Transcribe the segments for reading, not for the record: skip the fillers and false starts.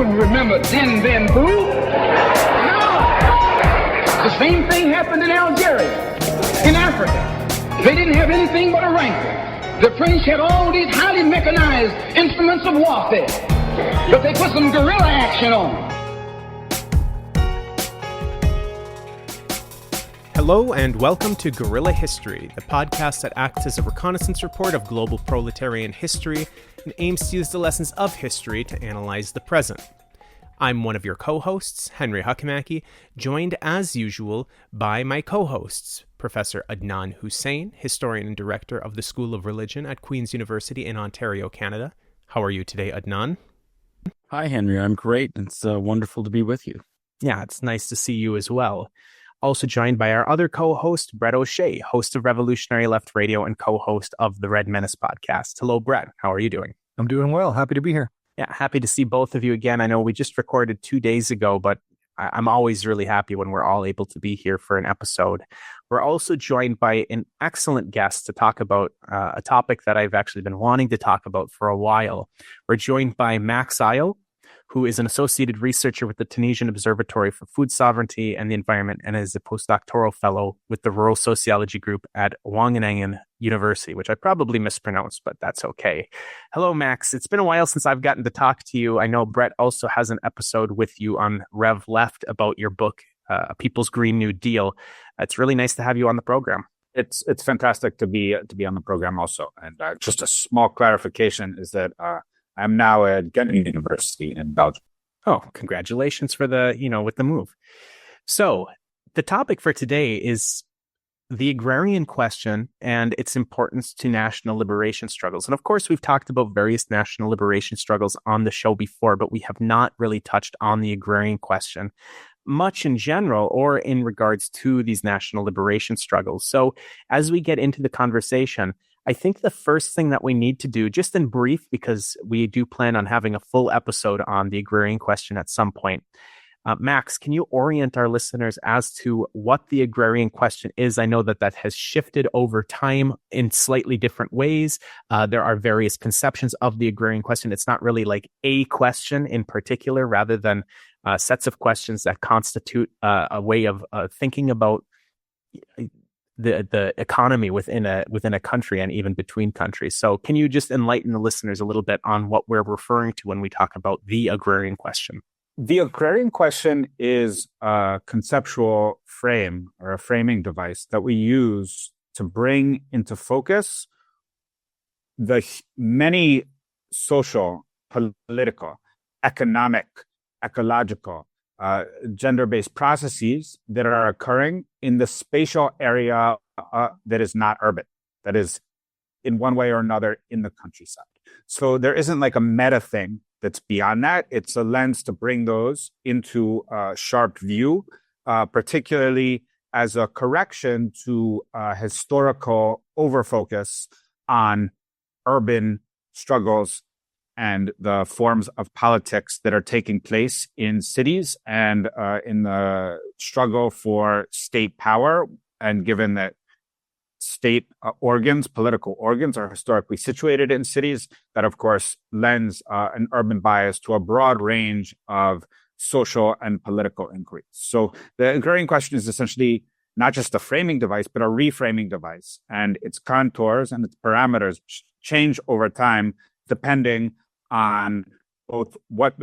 You remember then, boo? No. The same thing happened in Algeria, in Africa. They didn't have anything but a rifle. The French had all these highly mechanized instruments of warfare, but they put some guerrilla action on. Hello and welcome to Guerrilla History, the podcast that acts as a reconnaissance report of global proletarian history and aims to use the lessons of history to analyze the present. I'm one of your co-hosts, Henry Huckamacky, joined as usual by my co-hosts, Professor Adnan Hussain, historian and director of the School of Religion at Queen's University in Ontario, Canada. How are you today, Adnan? Hi, Henry. I'm great. It's wonderful to be with you. Yeah, it's nice to see you as well. Also joined by our other co-host, Brett O'Shea, host of Revolutionary Left Radio and co-host of the Red Menace podcast. Hello, Brett. How are you doing? I'm doing well. Happy to be here. Yeah, happy to see both of you again. I know we just recorded 2 days ago, but I'm always really happy when we're all able to be here for an episode. We're also joined by an excellent guest to talk about a topic that I've actually been wanting to talk about for a while. We're joined by Max Ayo, who is an associated researcher with the Tunisian Observatory for Food Sovereignty and the Environment and is a postdoctoral fellow with the Rural Sociology Group at Wageningen University, which I probably mispronounced, but that's okay. Hello, Max. It's been a while since I've gotten to talk to you. I know Brett also has an episode with you on Rev Left about your book, A People's Green New Deal. It's really nice to have you on the program. It's fantastic to be on the program also. And just a small clarification is that I'm now at Ghent University in Belgium. Oh, congratulations for with the move. So the topic for today is the agrarian question and its importance to national liberation struggles. And of course, we've talked about various national liberation struggles on the show before, but we have not really touched on the agrarian question much in general or in regards to these national liberation struggles. So as we get into the conversation, I think the first thing that we need to do, just in brief, because we do plan on having a full episode on the agrarian question at some point. Max, can you orient our listeners as to what the agrarian question is? I know that has shifted over time in slightly different ways. There are various conceptions of the agrarian question. It's not really like a question in particular, rather than sets of questions that constitute a way of thinking about the economy within a country and even between countries. So can you just enlighten the listeners a little bit on what we're referring to when we talk about the agrarian question? The agrarian question is a conceptual frame or a framing device that we use to bring into focus the many social, political, economic, ecological, gender-based processes that are occurring in the spatial area that is not urban, that is in one way or another in the countryside. So there isn't like a meta thing that's beyond that. It's a lens to bring those into sharp view, particularly as a correction to historical overfocus on urban struggles and the forms of politics that are taking place in cities and in the struggle for state power. And given that state organs, political organs, are historically situated in cities, that of course lends an urban bias to a broad range of social and political inquiries. So the agrarian question is essentially not just a framing device, but a reframing device. And its contours and its parameters change over time depending on both what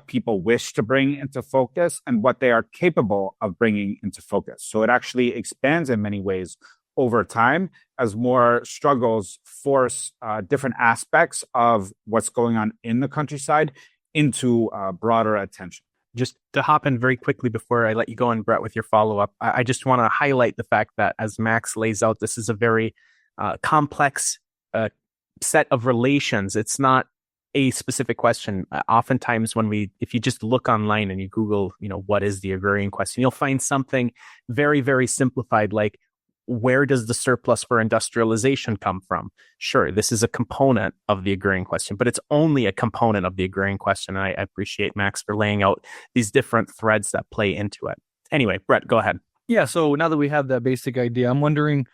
people wish to bring into focus and what they are capable of bringing into focus. So it actually expands in many ways over time as more struggles force different aspects of what's going on in the countryside into broader attention. Just to hop in very quickly before I let you go on, Brett, with your follow-up, I just want to highlight the fact that, as Max lays out, this is a very complex set of relations. It's not a specific question. Oftentimes if you just look online and you Google, what is the agrarian question, you'll find something very, very simplified, like, where does the surplus for industrialization come from? Sure, this is a component of the agrarian question, but it's only a component of the agrarian question. And I appreciate Max for laying out these different threads that play into it. Anyway, Brett, go ahead. Yeah, so now that we have that basic idea, I'm wondering,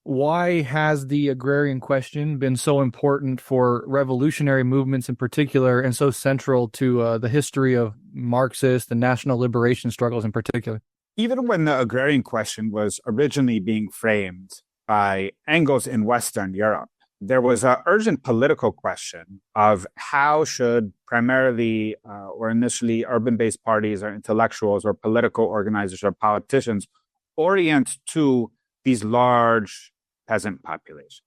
why has the agrarian question been so important for revolutionary movements in particular, and so central to the history of Marxist and national liberation struggles in particular? Even when the agrarian question was originally being framed by Engels in Western Europe, there was an urgent political question of how should primarily or initially urban-based parties or intellectuals or political organizers or politicians orient to these large peasant populations,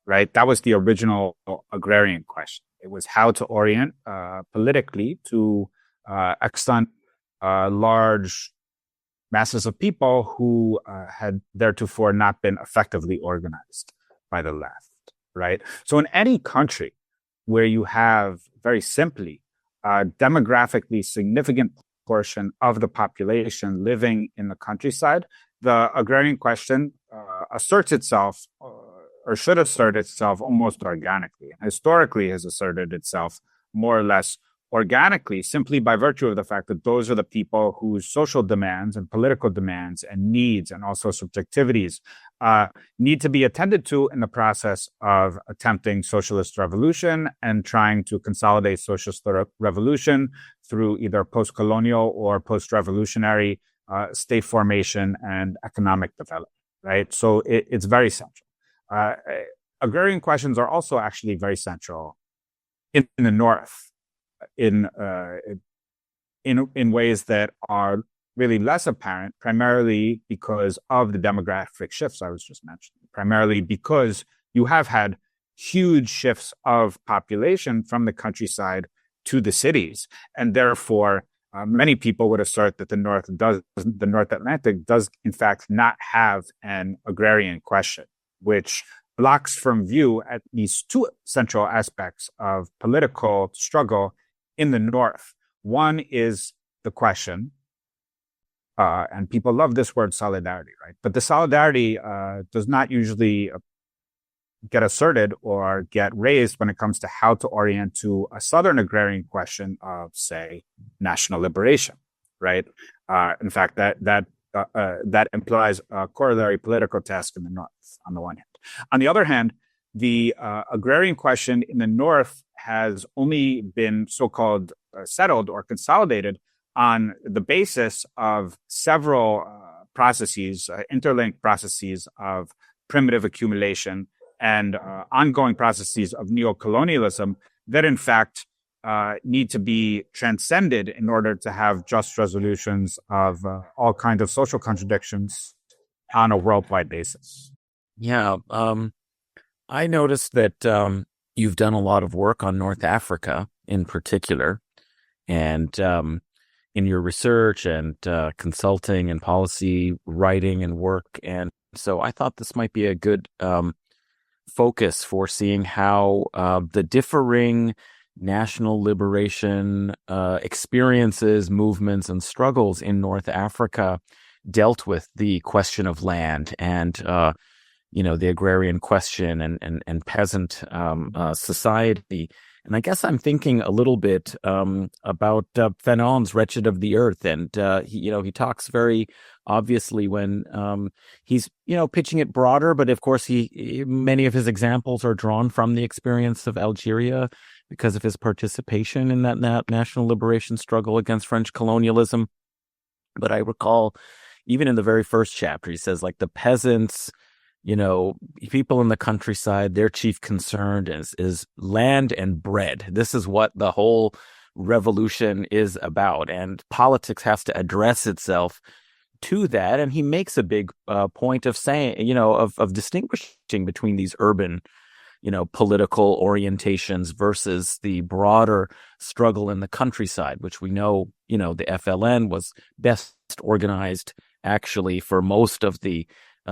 right? That was the original agrarian question. It was how to orient politically to extant large masses of people who had theretofore not been effectively organized by the left, right? So in any country where you have, very simply, a demographically significant portion of the population living in the countryside, the agrarian question asserts itself or should assert itself almost organically. Historically has asserted itself more or less organically, simply by virtue of the fact that those are the people whose social demands and political demands and needs and also subjectivities need to be attended to in the process of attempting socialist revolution and trying to consolidate socialist revolution through either post-colonial or post-revolutionary state formation and economic development, right? So it's very central. Agrarian questions are also actually very central in the North, in ways that are really less apparent, primarily because of the demographic shifts I was just mentioning, primarily because you have had huge shifts of population from the countryside to the cities, and therefore many people would assert that the North Atlantic does in fact not have an agrarian question, which blocks from view at least two central aspects of political struggle in the North. One is the question, and people love this word solidarity, right? But the solidarity does not usually get asserted or get raised when it comes to how to orient to a Southern agrarian question of, say, national liberation, right? In fact, that implies a corollary political task in the North, on the one hand. On the other hand, the agrarian question in the North has only been so-called settled or consolidated on the basis of several processes, interlinked processes of primitive accumulation and ongoing processes of neocolonialism that, in fact, need to be transcended in order to have just resolutions of all kinds of social contradictions on a worldwide basis. Yeah. I noticed that you've done a lot of work on North Africa in particular, and in your research and consulting and policy writing and work. And so I thought this might be a good focus for seeing how the differing national liberation experiences, movements, and struggles in North Africa dealt with the question of land and the agrarian question and peasant society. And I guess I'm thinking a little bit about Fanon's Wretched of the Earth. And, he talks very obviously when he's, pitching it broader. But of course, many of his examples are drawn from the experience of Algeria because of his participation in that national liberation struggle against French colonialism. But I recall even in the very first chapter, he says, like, the peasants, people in the countryside, their chief concern is land and bread. This is what the whole revolution is about. And politics has to address itself to that. And he makes a big point of saying, of distinguishing between these urban, political orientations versus the broader struggle in the countryside, which we know, the FLN was best organized actually for most of the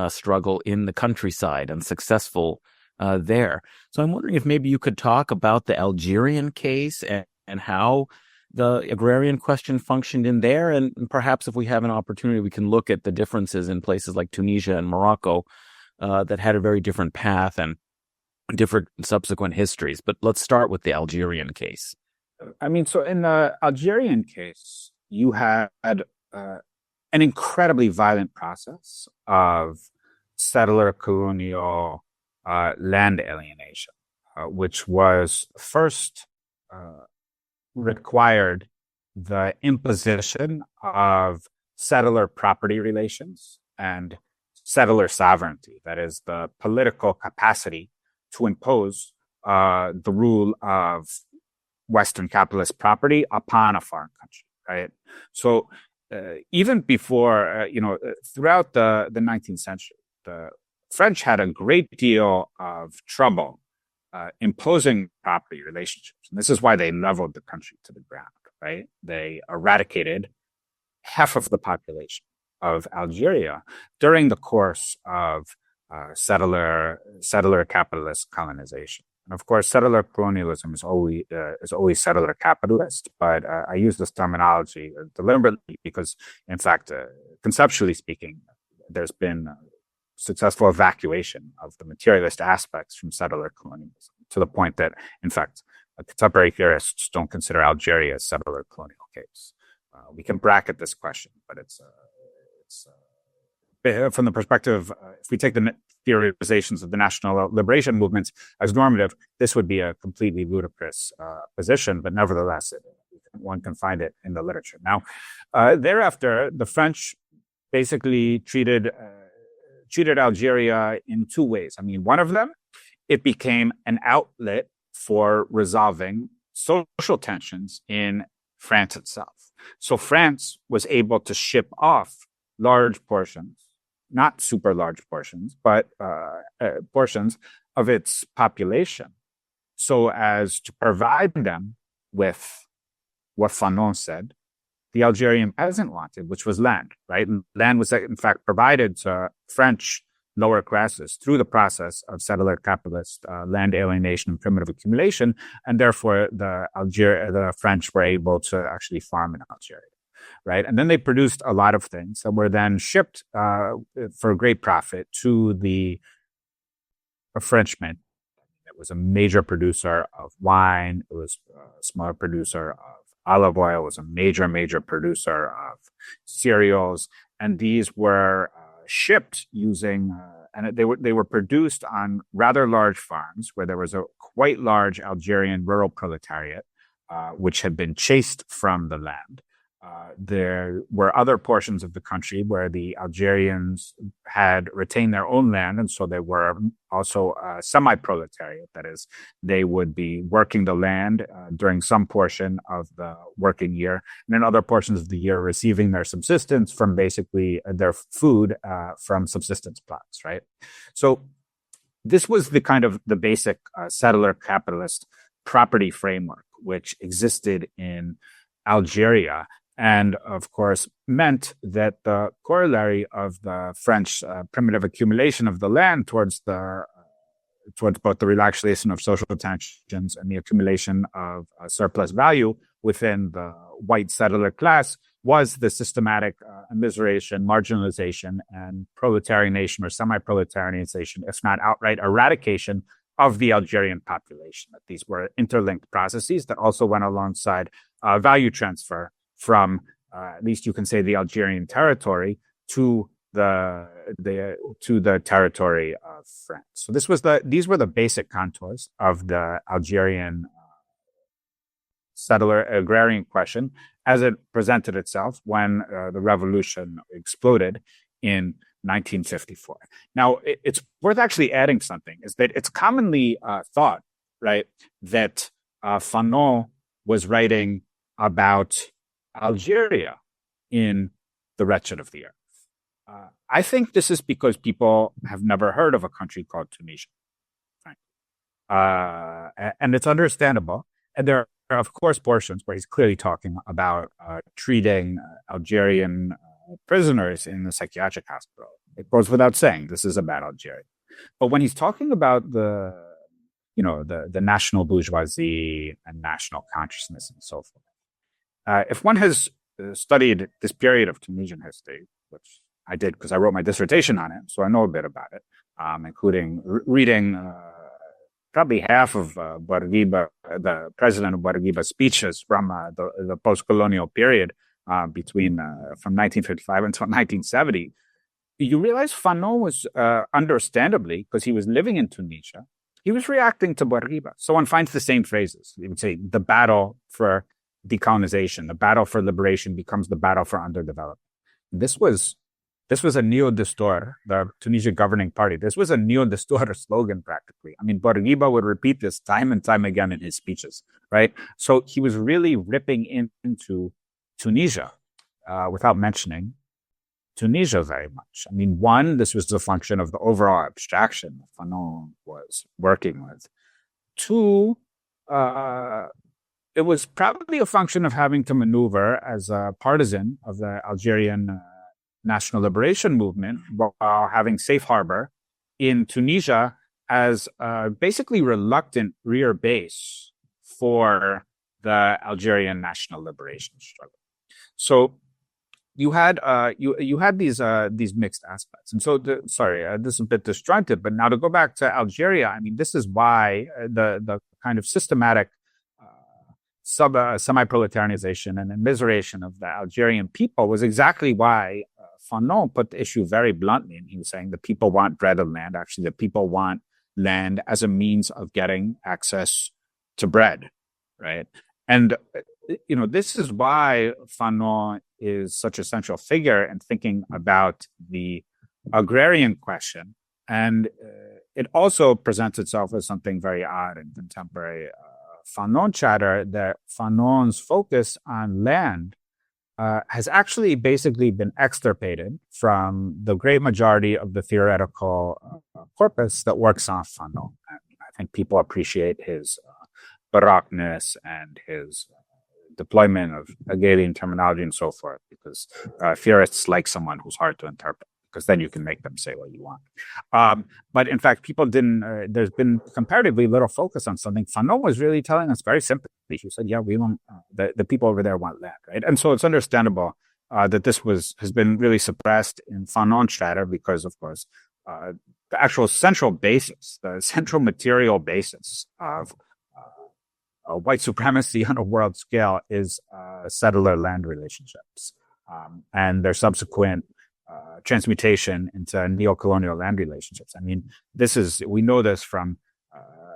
struggle in the countryside and successful there. So I'm wondering if maybe you could talk about the Algerian case and how the agrarian question functioned in there. And perhaps if we have an opportunity, we can look at the differences in places like Tunisia and Morocco that had a very different path and different subsequent histories. But let's start with the Algerian case. I mean, so in the Algerian case, you had an incredibly violent process of settler colonial land alienation, which was first required the imposition of settler property relations and settler sovereignty, that is, the political capacity to impose the rule of Western capitalist property upon a foreign country, right? So even before, throughout the 19th century, the French had a great deal of trouble imposing property relationships. And this is why they leveled the country to the ground, right? They eradicated half of the population of Algeria during the course of settler capitalist colonization. And of course, settler colonialism is always settler capitalist, but I use this terminology deliberately because, in fact, conceptually speaking, there's been successful evacuation of the materialist aspects from settler colonialism to the point that, in fact, contemporary theorists don't consider Algeria a settler colonial case. We can bracket this question, but it's from the perspective, if we take the theorizations of the national liberation movements as normative, this would be a completely ludicrous position, but nevertheless, one can find it in the literature. Now, thereafter, the French basically treated Algeria in two ways. I mean, one of them, it became an outlet for resolving social tensions in France itself. So France was able to ship off large portions, not super large portions, but portions of its population, so as to provide them with what Fanon said the Algerian peasant wanted, which was land, right? And land was, in fact, provided to French lower classes through the process of settler capitalist land alienation and primitive accumulation, and therefore the French were able to actually farm in Algeria, right? And then they produced a lot of things that were then shipped for great profit to a Frenchman. It was a major producer of wine. It was a smaller producer of olive oil. It was a major producer of cereals, and these were shipped using, and they were produced on rather large farms where there was a quite large Algerian rural proletariat, which had been chased from the land. There were other portions of the country where the Algerians had retained their own land, and so they were also semi-proletariat. That is, they would be working the land during some portion of the working year, and in other portions of the year receiving their subsistence from basically their food from subsistence plots, right? So this was the basic settler capitalist property framework which existed in Algeria. And of course, meant that the corollary of the French primitive accumulation of the land towards both the relaxation of social tensions and the accumulation of surplus value within the white settler class was the systematic immiseration, marginalization, and proletarianization or semi-proletarianization, if not outright eradication of the Algerian population. That these were interlinked processes that also went alongside value transfer from, at least you can say, the Algerian territory to the territory of France. So these were the basic contours of the Algerian settler agrarian question as it presented itself when the revolution exploded in 1954. Now, it's worth actually adding something, is that it's commonly thought, right, that Fanon was writing about Algeria in The Wretched of the Earth. I think this is because people have never heard of a country called Tunisia, frankly. And it's understandable. And there are, of course, portions where he's clearly talking about treating Algerian prisoners in the psychiatric hospital. It goes without saying, this is about Algeria. But when he's talking about the national bourgeoisie and national consciousness and so forth, if one has studied this period of Tunisian history, which I did because I wrote my dissertation on it, so I know a bit about it, including reading probably half of Bourguiba, the president of Bourguiba's speeches from the post-colonial period from 1955 until 1970, you realize Fanon was, understandably, because he was living in Tunisia, he was reacting to Bourguiba. So one finds the same phrases. You would say the battle for decolonization, the battle for liberation becomes the battle for underdevelopment. This was a neo-Destour, the Tunisia governing party. This was a neo-Destour slogan, practically. I mean, Bourguiba would repeat this time and time again in his speeches, right? So he was really ripping into Tunisia without mentioning Tunisia very much. I mean, one, this was the function of the overall abstraction that Fanon was working with. Two, it was probably a function of having to maneuver as a partisan of the Algerian national liberation movement while having safe harbor in Tunisia as a basically reluctant rear base for the Algerian national liberation struggle. So you had these mixed aspects, and so this is a bit disjointed. But now to go back to Algeria, I mean, this is why the kind of systematic semi-proletarianization and immiseration of the Algerian people was exactly why Fanon put the issue very bluntly, and he was saying the people want bread and land. Actually, the people want land as a means of getting access to bread, right? And this is why Fanon is such a central figure in thinking about the agrarian question. And it also presents itself as something very odd in contemporary Fanon chatter, that Fanon's focus on land has actually basically been extirpated from the great majority of the theoretical corpus that works on Fanon. I think people appreciate his baroqueness and his deployment of Hegelian terminology and so forth, because theorists like someone who's hard to interpret, because then you can make them say what you want. But in fact, people didn't, there's been comparatively little focus on something. Fanon was really telling us very simply. He said, yeah, we want, the people over there want land, right? And so it's understandable that this has been really suppressed in Fanon chatter, because of course, the actual central basis, the central material basis of white supremacy on a world scale is settler land relationships and their subsequent transmutation into neocolonial land relationships. I mean, we know this from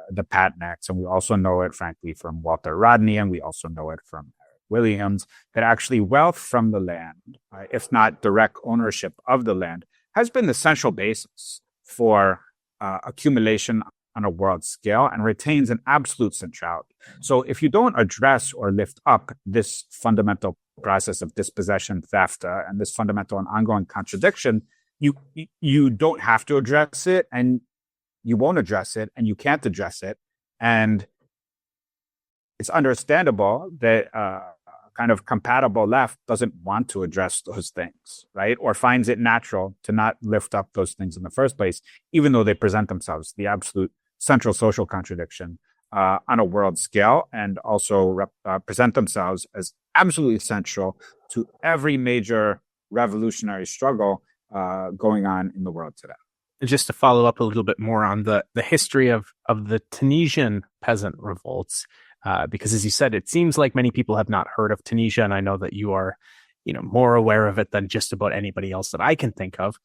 the Patton Acts, and we also know it, frankly, from Walter Rodney, and we also know it from Eric Williams, that actually wealth from the land, if not direct ownership of the land, has been the central basis for accumulation on a world scale and retains an absolute centrality. So if you don't address or lift up this fundamental process of dispossession, theft, and this fundamental and ongoing contradiction, you don't have to address it, and you won't address it, and you can't address it. And it's understandable that kind of compatible left doesn't want to address those things, right? Or finds it natural to not lift up those things in the first place, even though they present themselves the absolute central social contradiction on a world scale, and also present themselves as absolutely central to every major revolutionary struggle going on in the world today. Just to follow up a little bit more on the history of the Tunisian peasant revolts, because as you said, it seems like many people have not heard of Tunisia, and I know that you are, more aware of it than just about anybody else that I can think of.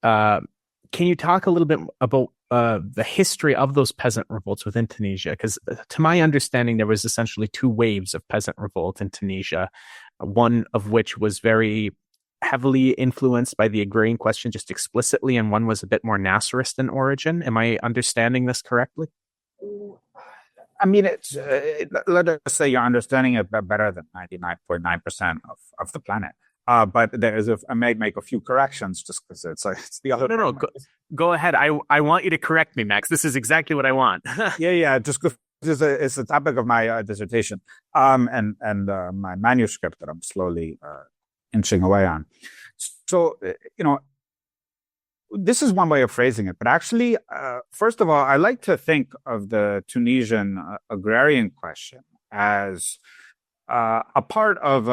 Can you talk a little bit about the history of those peasant revolts within Tunisia? Because to my understanding, there was essentially two waves of peasant revolt in Tunisia, one of which was very heavily influenced by the agrarian question just explicitly, and one was a bit more Nasserist in origin. Am I understanding this correctly? I mean, let us say you're understanding it better than 99.9% of the planet. But I may make a few corrections just because it's the other. No, go ahead. I want you to correct me, Max. This is exactly what I want. Yeah. Just because it's the topic of my dissertation and my manuscript that I'm slowly inching away on. So, this is one way of phrasing it. But actually, first of all, I like to think of the Tunisian agrarian question as a part of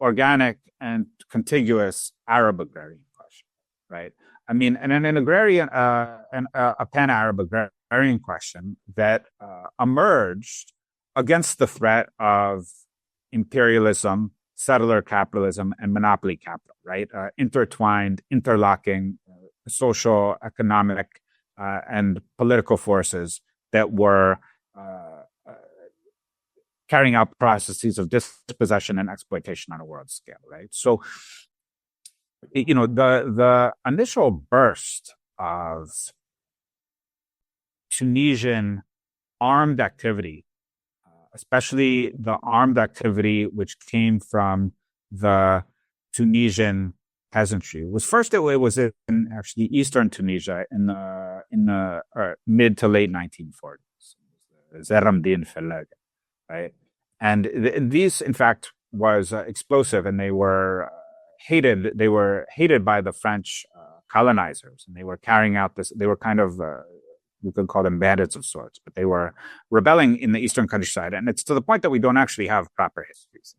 organic and contiguous Arab agrarian question, right? I mean, and an agrarian, a pan-Arab agrarian question that emerged against the threat of imperialism, settler capitalism and monopoly capital, right? Intertwined, interlocking social, economic, and political forces that were carrying out processes of dispossession and exploitation on a world scale, right? So, the initial burst of Tunisian armed activity, especially the armed activity which came from the Tunisian peasantry, was first it was in actually eastern Tunisia in the mid to late 1940s. Zeramdin Fellaga, right? And these, in fact, was explosive, and they were hated. They were hated by the French colonizers, and they were carrying out this. They were kind of we could call them bandits of sorts, but they were rebelling in the eastern countryside, and it's to the point that we don't actually have proper histories.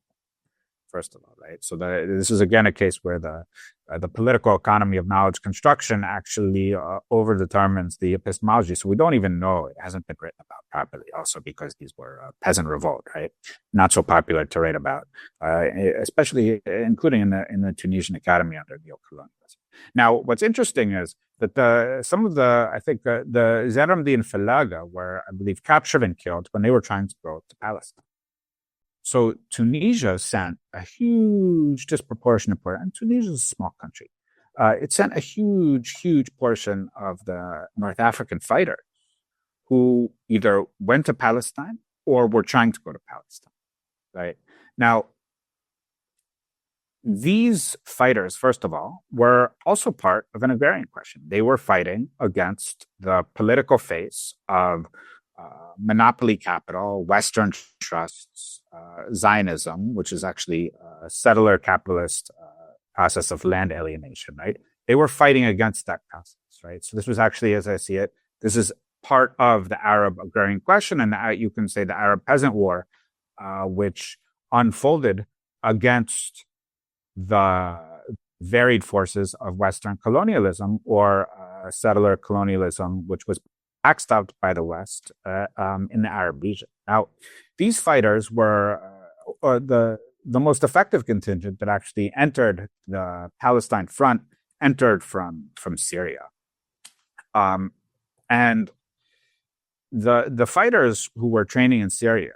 First of all, right? So this is again a case where the political economy of knowledge construction actually overdetermines the epistemology. So we don't even know, it hasn't been written about properly, also because these were peasant revolt, right? Not so popular to write about, especially including in the Tunisian academy under neo-colonialism. Now, what's interesting is that some of the Zeramdin Fellaga were, I believe, captured and killed when they were trying to go to Palestine. So Tunisia sent a huge disproportionate portion, and Tunisia is a small country. It sent a huge portion of the North African fighters who either went to Palestine or were trying to go to Palestine, right? Now, these fighters, first of all, were also part of an agrarian question. They were fighting against the political face of monopoly capital, Western trusts, Zionism, which is actually a settler capitalist process of land alienation, right? They were fighting against that process, right? So this was actually, as I see it, this is part of the Arab agrarian question, and you can say the Arab peasant war, which unfolded against the varied forces of Western colonialism or settler colonialism, which was backstopped by the West in the Arab region. Now, these fighters were the most effective contingent that actually entered the Palestine front, entered from Syria. And the fighters who were training in Syria,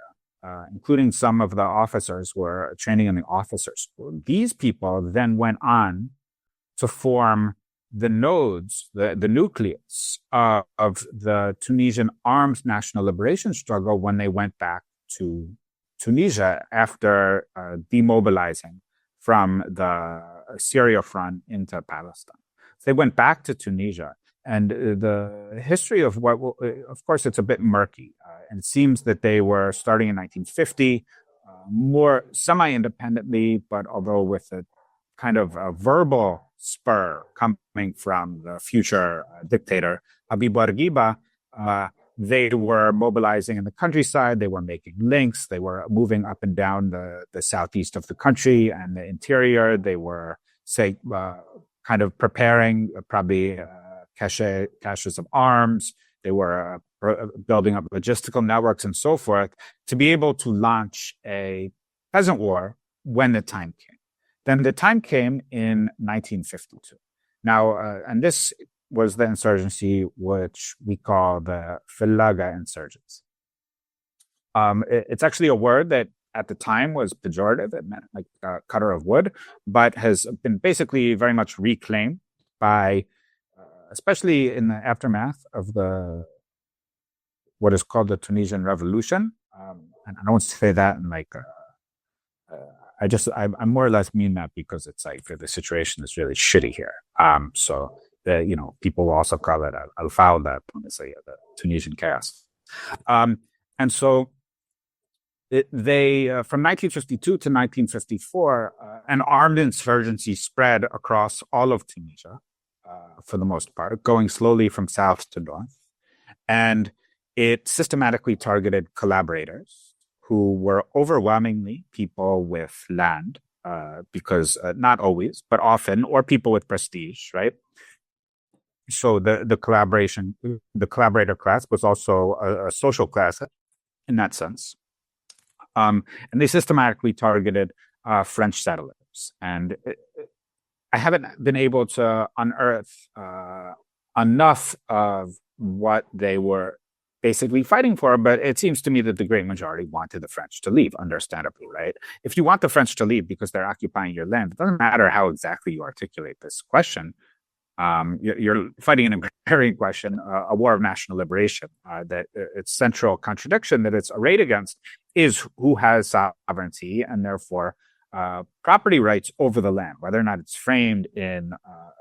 including some of the officers who were training in the officers school, these people then went on to form the nodes, the nucleus of the Tunisian armed national liberation struggle when they went back to Tunisia after demobilizing from the Syria front into Palestine. So they went back to Tunisia, and the history of of course, it's a bit murky. And it seems that they were starting in 1950, more semi-independently, but although with a kind of a verbal spur coming from the future dictator Habib Bourguiba, they were mobilizing in the countryside. They were making links. They were moving up and down the southeast of the country and the interior. They were, kind of preparing probably caches of arms. They were building up logistical networks and so forth to be able to launch a peasant war when the time came. Then the time came in 1952. Now, and this was the insurgency which we call the Fellaga insurgency. It's actually a word that at the time was pejorative. It meant like a cutter of wood, but has been basically very much reclaimed by, especially in the aftermath of what is called the Tunisian Revolution. And I don't say that in like, I more or less mean that because it's like the situation is really shitty here. So people will also call it al-fawda, the Tunisian chaos. And so they from 1952 to 1954, an armed insurgency spread across all of Tunisia, for the most part, going slowly from south to north. And it systematically targeted collaborators who were overwhelmingly people with land, because not always, but often, or people with prestige, right? So the collaborator class was also a social class in that sense. And they systematically targeted French settlers. And I haven't been able to unearth enough of what they were basically fighting for, but it seems to me that the great majority wanted the French to leave, understandably, right? If you want the French to leave because they're occupying your land, it doesn't matter how exactly you articulate this question. You're fighting an agrarian question, a war of national liberation. That its central contradiction that it's arrayed against is who has sovereignty and therefore property rights over the land, whether or not it's framed in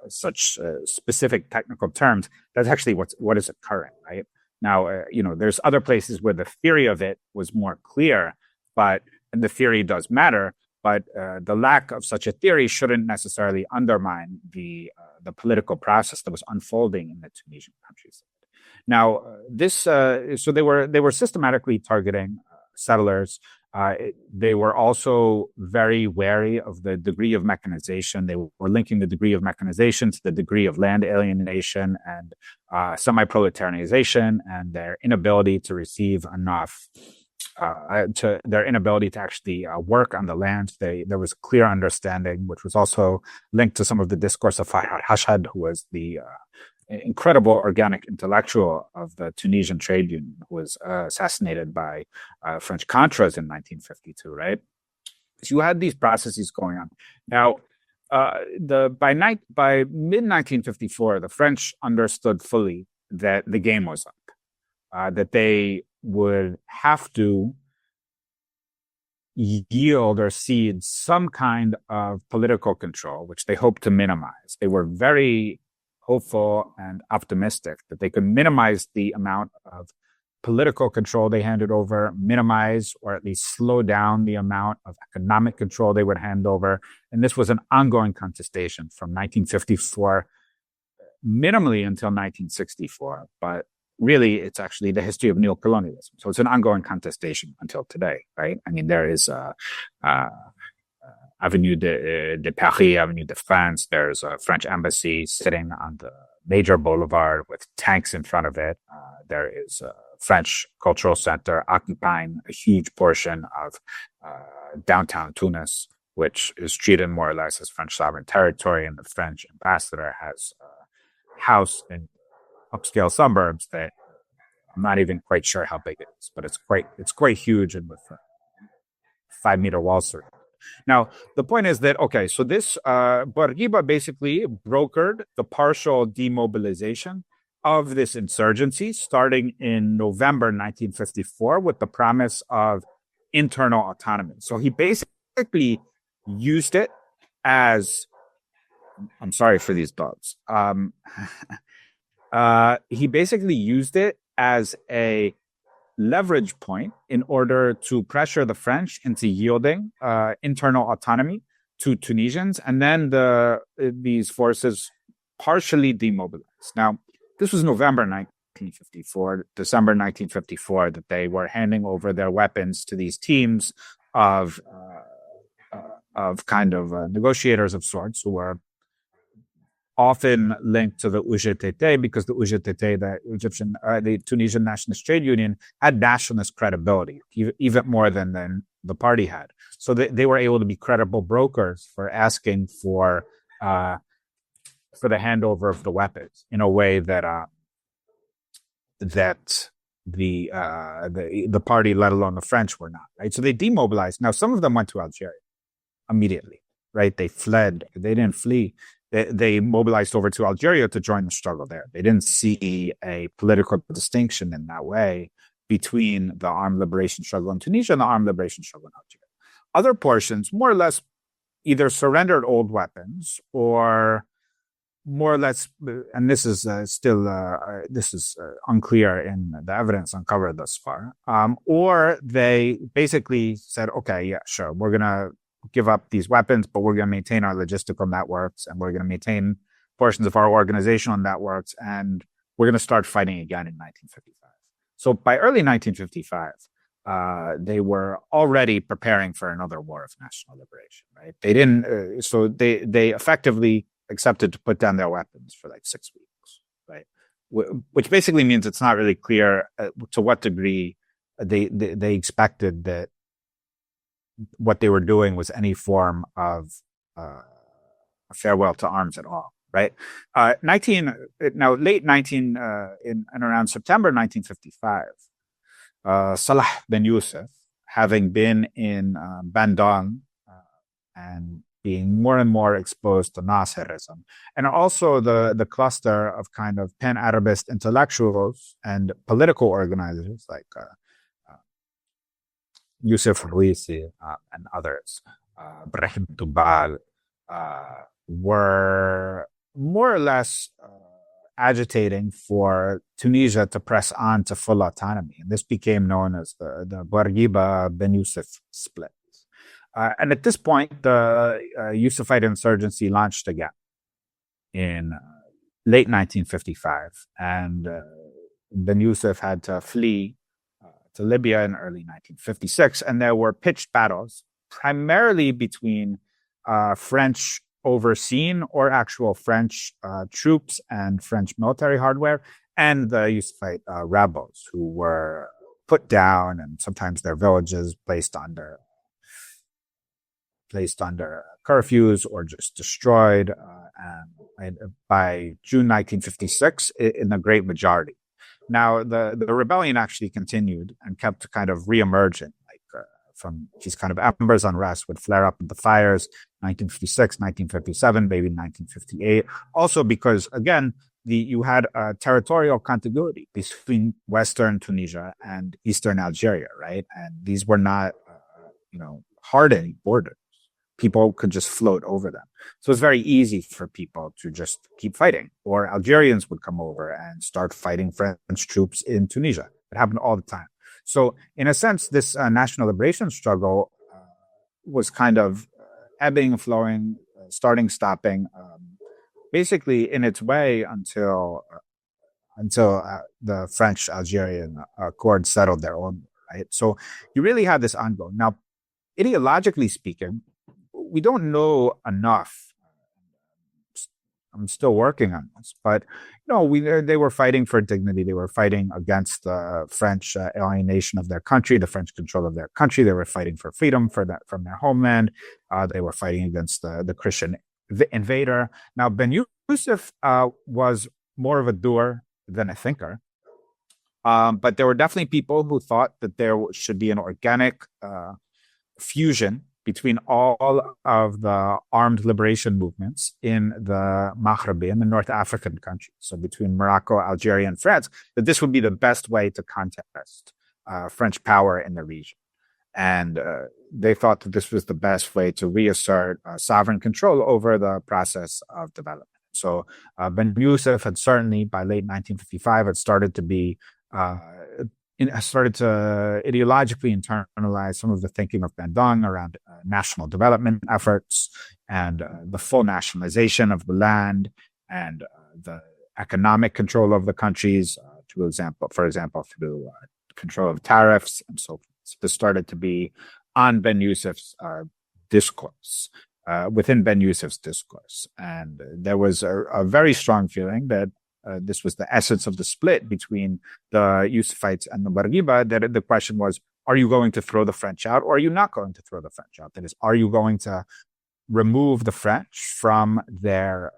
such specific technical terms. That's actually what is occurring, right? Now, there's other places where the theory of it was more clear, and the theory does matter. But the lack of such a theory shouldn't necessarily undermine the political process that was unfolding in the Tunisian countryside. Now, so they were systematically targeting settlers. They were also very wary of the degree of mechanization. They were linking the degree of mechanization to the degree of land alienation and semi-proletarianization, and their inability to receive enough. To their inability to actually work on the land. There was a clear understanding, which was also linked to some of the discourse of Farhad Hashad, who was the incredible organic intellectual of the Tunisian trade union, who was assassinated by French Contras in 1952, right? So you had these processes going on. Now, by mid-1954, the French understood fully that the game was up, that they would have to yield or cede some kind of political control, which they hoped to minimize. They were very hopeful and optimistic that they could minimize the amount of political control they handed over, minimize or at least slow down the amount of economic control they would hand over. And this was an ongoing contestation from 1954, minimally until 1964. But really, it's actually the history of neocolonialism. So it's an ongoing contestation until today, right? I mean, there is Avenue de Paris, Avenue de France. There's a French embassy sitting on the major boulevard with tanks in front of it. There is a French cultural center occupying a huge portion of downtown Tunis, which is treated more or less as French sovereign territory. And the French ambassador has a house in upscale suburbs that I'm not even quite sure how big it is, but it's quite huge and with 5-meter walls. Now, the point is that, okay, so this Bourguiba basically brokered the partial demobilization of this insurgency starting in November 1954 with the promise of internal autonomy. So he basically used it as, I'm sorry for these dogs. He basically used it as a leverage point in order to pressure the French into yielding internal autonomy to Tunisians, and then these forces partially demobilized. Now, this was November 1954, December 1954, that they were handing over their weapons to these teams of kind of negotiators of sorts who were often linked to the UGTT because the UGTT, the Tunisian Nationalist Trade Union, had nationalist credibility, even more than the party had. So they were able to be credible brokers for asking for the handover of the weapons in a way that the party, let alone the French, were not. Right. So they demobilized. Now, some of them went to Algeria immediately. Right. They fled. They didn't flee. They mobilized over to Algeria to join the struggle there. They didn't see a political distinction in that way between the armed liberation struggle in Tunisia and the armed liberation struggle in Algeria. Other portions, more or less, either surrendered old weapons or more or less, and this is still unclear in the evidence uncovered thus far, or they basically said, okay, yeah, sure, we're going to give up these weapons, but we're going to maintain our logistical networks and we're going to maintain portions of our organizational networks, and we're going to start fighting again in 1955. So by early 1955, they were already preparing for another war of national liberation, right? They didn't, so they effectively accepted to put down their weapons for like 6 weeks, right? Which basically means it's not really clear to what degree they expected that what they were doing was any form of a farewell to arms at all, right? Late 19 in and around September 1955, Salah bin Yusuf, having been in Bandung and being more and more exposed to Nasserism, and also the cluster of kind of pan-Arabist intellectuals and political organizers like Yusuf Ruisi and others, Brahim Tubal, were more or less agitating for Tunisia to press on to full autonomy. And this became known as the Bourguiba Ben Yusuf split. And at this point, the Yusufite insurgency launched again in late 1955. And Ben Yusuf had to flee to Libya in early 1956. And there were pitched battles, primarily between French overseen or actual French troops and French military hardware, and the Yusufite rebels, who were put down and sometimes their villages placed under curfews or just destroyed. And by June 1956, in the great majority. Now, the rebellion actually continued and kept kind of reemerging. From these kind of embers unrest would flare up into fires, 1956, 1957, maybe 1958. Also because, again, you had a territorial contiguity between Western Tunisia and Eastern Algeria, right? And these were not, hardened borders. People could just float over them. So it's very easy for people to just keep fighting. Or Algerians would come over and start fighting French troops in Tunisia. It happened all the time. So in a sense, this national liberation struggle was kind of ebbing and flowing, starting, stopping, basically in its way until the French-Algerian Accord settled their own, right? So you really had this ongoing. Now, ideologically speaking, we don't know enough. I'm still working on this, but they were fighting for dignity. They were fighting against the French alienation of their country, the French control of their country. They were fighting for freedom from their homeland. They were fighting against the Christian invader. Now, Ben Yusuf was more of a doer than a thinker, but there were definitely people who thought that there should be an organic fusion between all of the armed liberation movements in the Maghrebi and the North African countries, so between Morocco, Algeria, and France, that this would be the best way to contest French power in the region. And they thought that this was the best way to reassert sovereign control over the process of development. So Ben Yusuf had certainly, by late 1955, had started to ideologically internalize some of the thinking of Bandung around national development efforts and the full nationalization of the land and the economic control of the countries, for example, through control of tariffs and so forth. So this started to be on Ben Yusuf's discourse, within Ben Yusuf's discourse. And there was a very strong feeling that this was the essence of the split between the Yusufites and the Bourguiba, that the question was, are you going to throw the French out or are you not going to throw the French out? That is, are you going to remove the French from their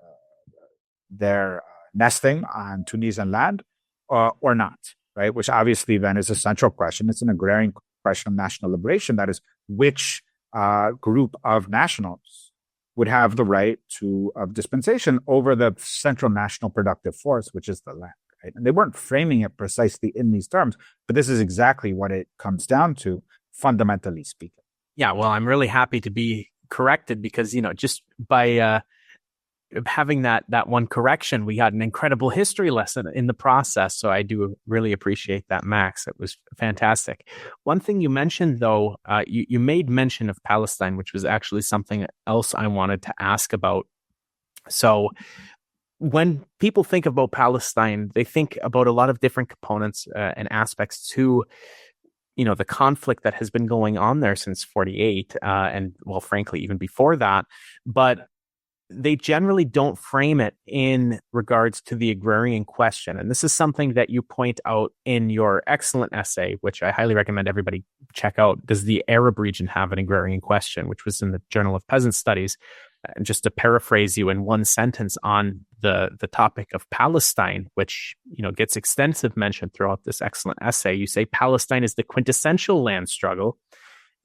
nesting on Tunisian land or not, right? Which obviously then is a central question. It's an agrarian question of national liberation. That is, which group of nationals would have the right of dispensation over the central national productive force, which is the land, right? And they weren't framing it precisely in these terms, but this is exactly what it comes down to, fundamentally speaking. Yeah, well, I'm really happy to be corrected because, just by having that one correction, we got an incredible history lesson in the process. So I do really appreciate that, Max. It was fantastic. One thing you mentioned, though, you made mention of Palestine, which was actually something else I wanted to ask about. So when people think about Palestine, they think about a lot of different components and aspects to the conflict that has been going on there since 48, and, well, frankly, even before that. But they generally don't frame it in regards to the agrarian question. And this is something that you point out in your excellent essay, which I highly recommend everybody check out. Does the Arab region have an agrarian question, which was in the Journal of Peasant Studies? And just to paraphrase you in one sentence on the topic of Palestine, which, you know, gets extensive mention throughout this excellent essay, you say Palestine is the quintessential land struggle,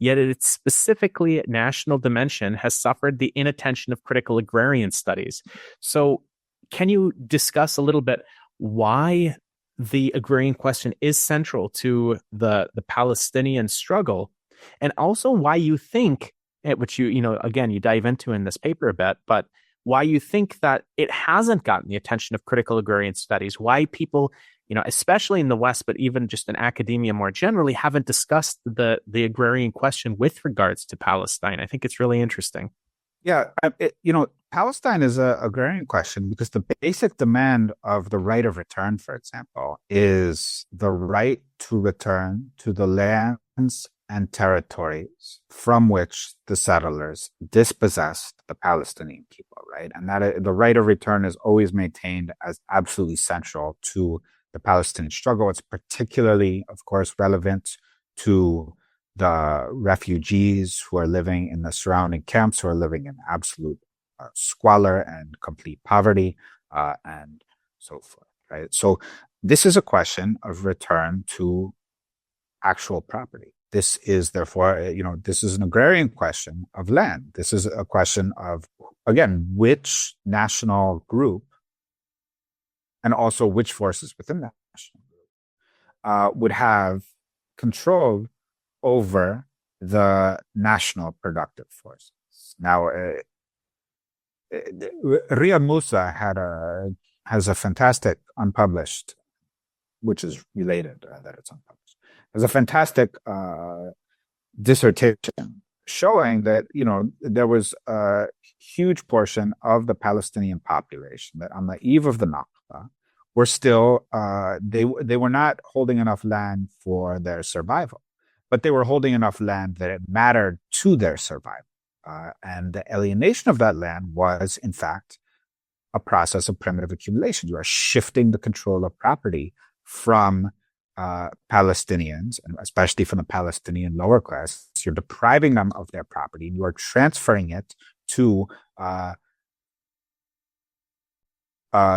yet its specifically national dimension has suffered the inattention of critical agrarian studies. So can you discuss a little bit why the agrarian question is central to the Palestinian struggle, and also why you think, which you know, again, you dive into in this paper a bit, but why you think that it hasn't gotten the attention of critical agrarian studies, why people, you know, especially in the West, but even just in academia more generally, haven't discussed the agrarian question with regards to Palestine. I think it's really interesting. Yeah, Palestine is a agrarian question because the basic demand of the right of return, for example, is the right to return to the lands and territories from which the settlers dispossessed the Palestinian people, right? And that the right of return is always maintained as absolutely central to the Palestinian struggle. It's particularly, of course, relevant to the refugees who are living in the surrounding camps, who are living in absolute squalor and complete poverty, and so forth, right? So this is a question of return to actual property. This is therefore, this is an agrarian question of land. This is a question of, again, which national group and also which forces within that national group would have control over the national productive forces. Now, Riyad Musa has a fantastic unpublished, which is related that it's unpublished. There's a fantastic dissertation showing that, there was a huge portion of the Palestinian population that on the eve of the Nakba were still, they were not holding enough land for their survival, but they were holding enough land that it mattered to their survival. And the alienation of that land was, in fact, a process of primitive accumulation. You are shifting the control of property from Palestinians, and especially from the Palestinian lower class. You're depriving them of their property, and you are transferring it to a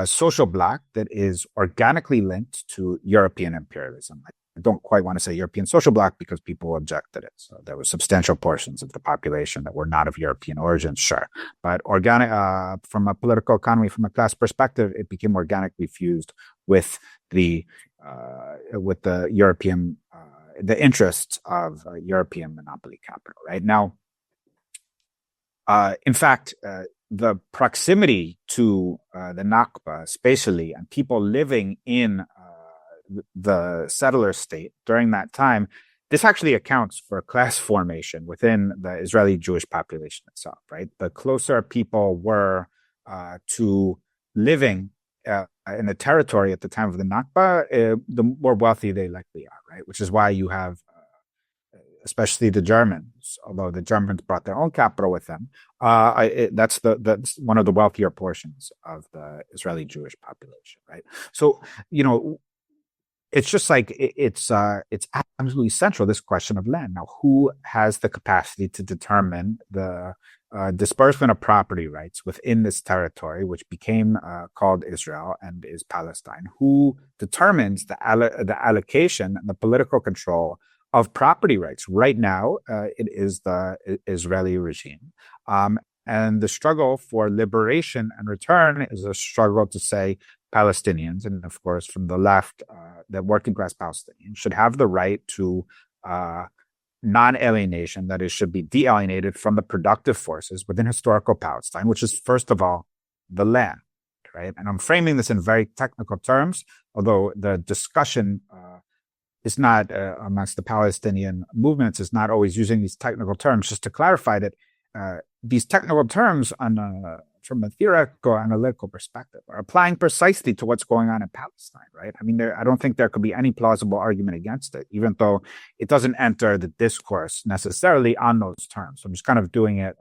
social bloc that is organically linked to European imperialism. I don't quite want to say European social bloc because people objected it. So there were substantial portions of the population that were not of European origin, sure. But organic, from a political economy, from a class perspective, it became organically fused with the European, the interests of European monopoly capital, right? Now, in fact, the proximity to the Nakba spatially and people living in the settler state during that time, this actually accounts for class formation within the Israeli Jewish population itself, right? The closer people were to living in the territory at the time of the Nakba, the more wealthy they likely are, right? Which is why you have, especially the Germans, although the Germans brought their own capital with them, that's one of the wealthier portions of the Israeli Jewish population, right? So, it's just like it's absolutely central, this question of land. Now, who has the capacity to determine the disbursement of property rights within this territory, which became called Israel and is Palestine? Who determines the allocation and the political control of property rights? Right now, it is the Israeli regime. And the struggle for liberation and return is a struggle to say Palestinians, and of course from the left, the working class Palestinians should have the right to non-alienation, that is, should be de-alienated from the productive forces within historical Palestine, which is first of all the land, right? And I'm framing this in very technical terms, although the discussion is not amongst the Palestinian movements is not always using these technical terms. Just to clarify that these technical terms from a theoretical analytical perspective are applying precisely to what's going on in Palestine, right? I mean, I don't think there could be any plausible argument against it, even though it doesn't enter the discourse necessarily on those terms. So I'm just kind of doing it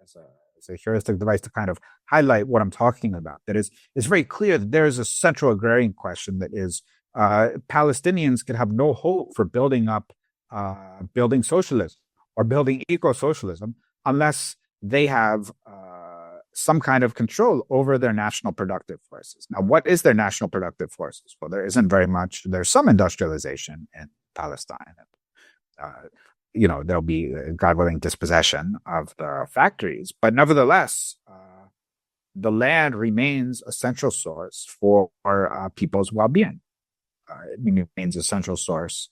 as a heuristic device to kind of highlight what I'm talking about. That is, it's very clear that there is a central agrarian question that is Palestinians can have no hope for building socialism or building eco-socialism unless they have some kind of control over their national productive forces. Now, what is their national productive forces? Well, there isn't very much. There's some industrialization in Palestine. There'll be, God willing, dispossession of the factories. But nevertheless, the land remains a central source for people's well-being. It remains a central source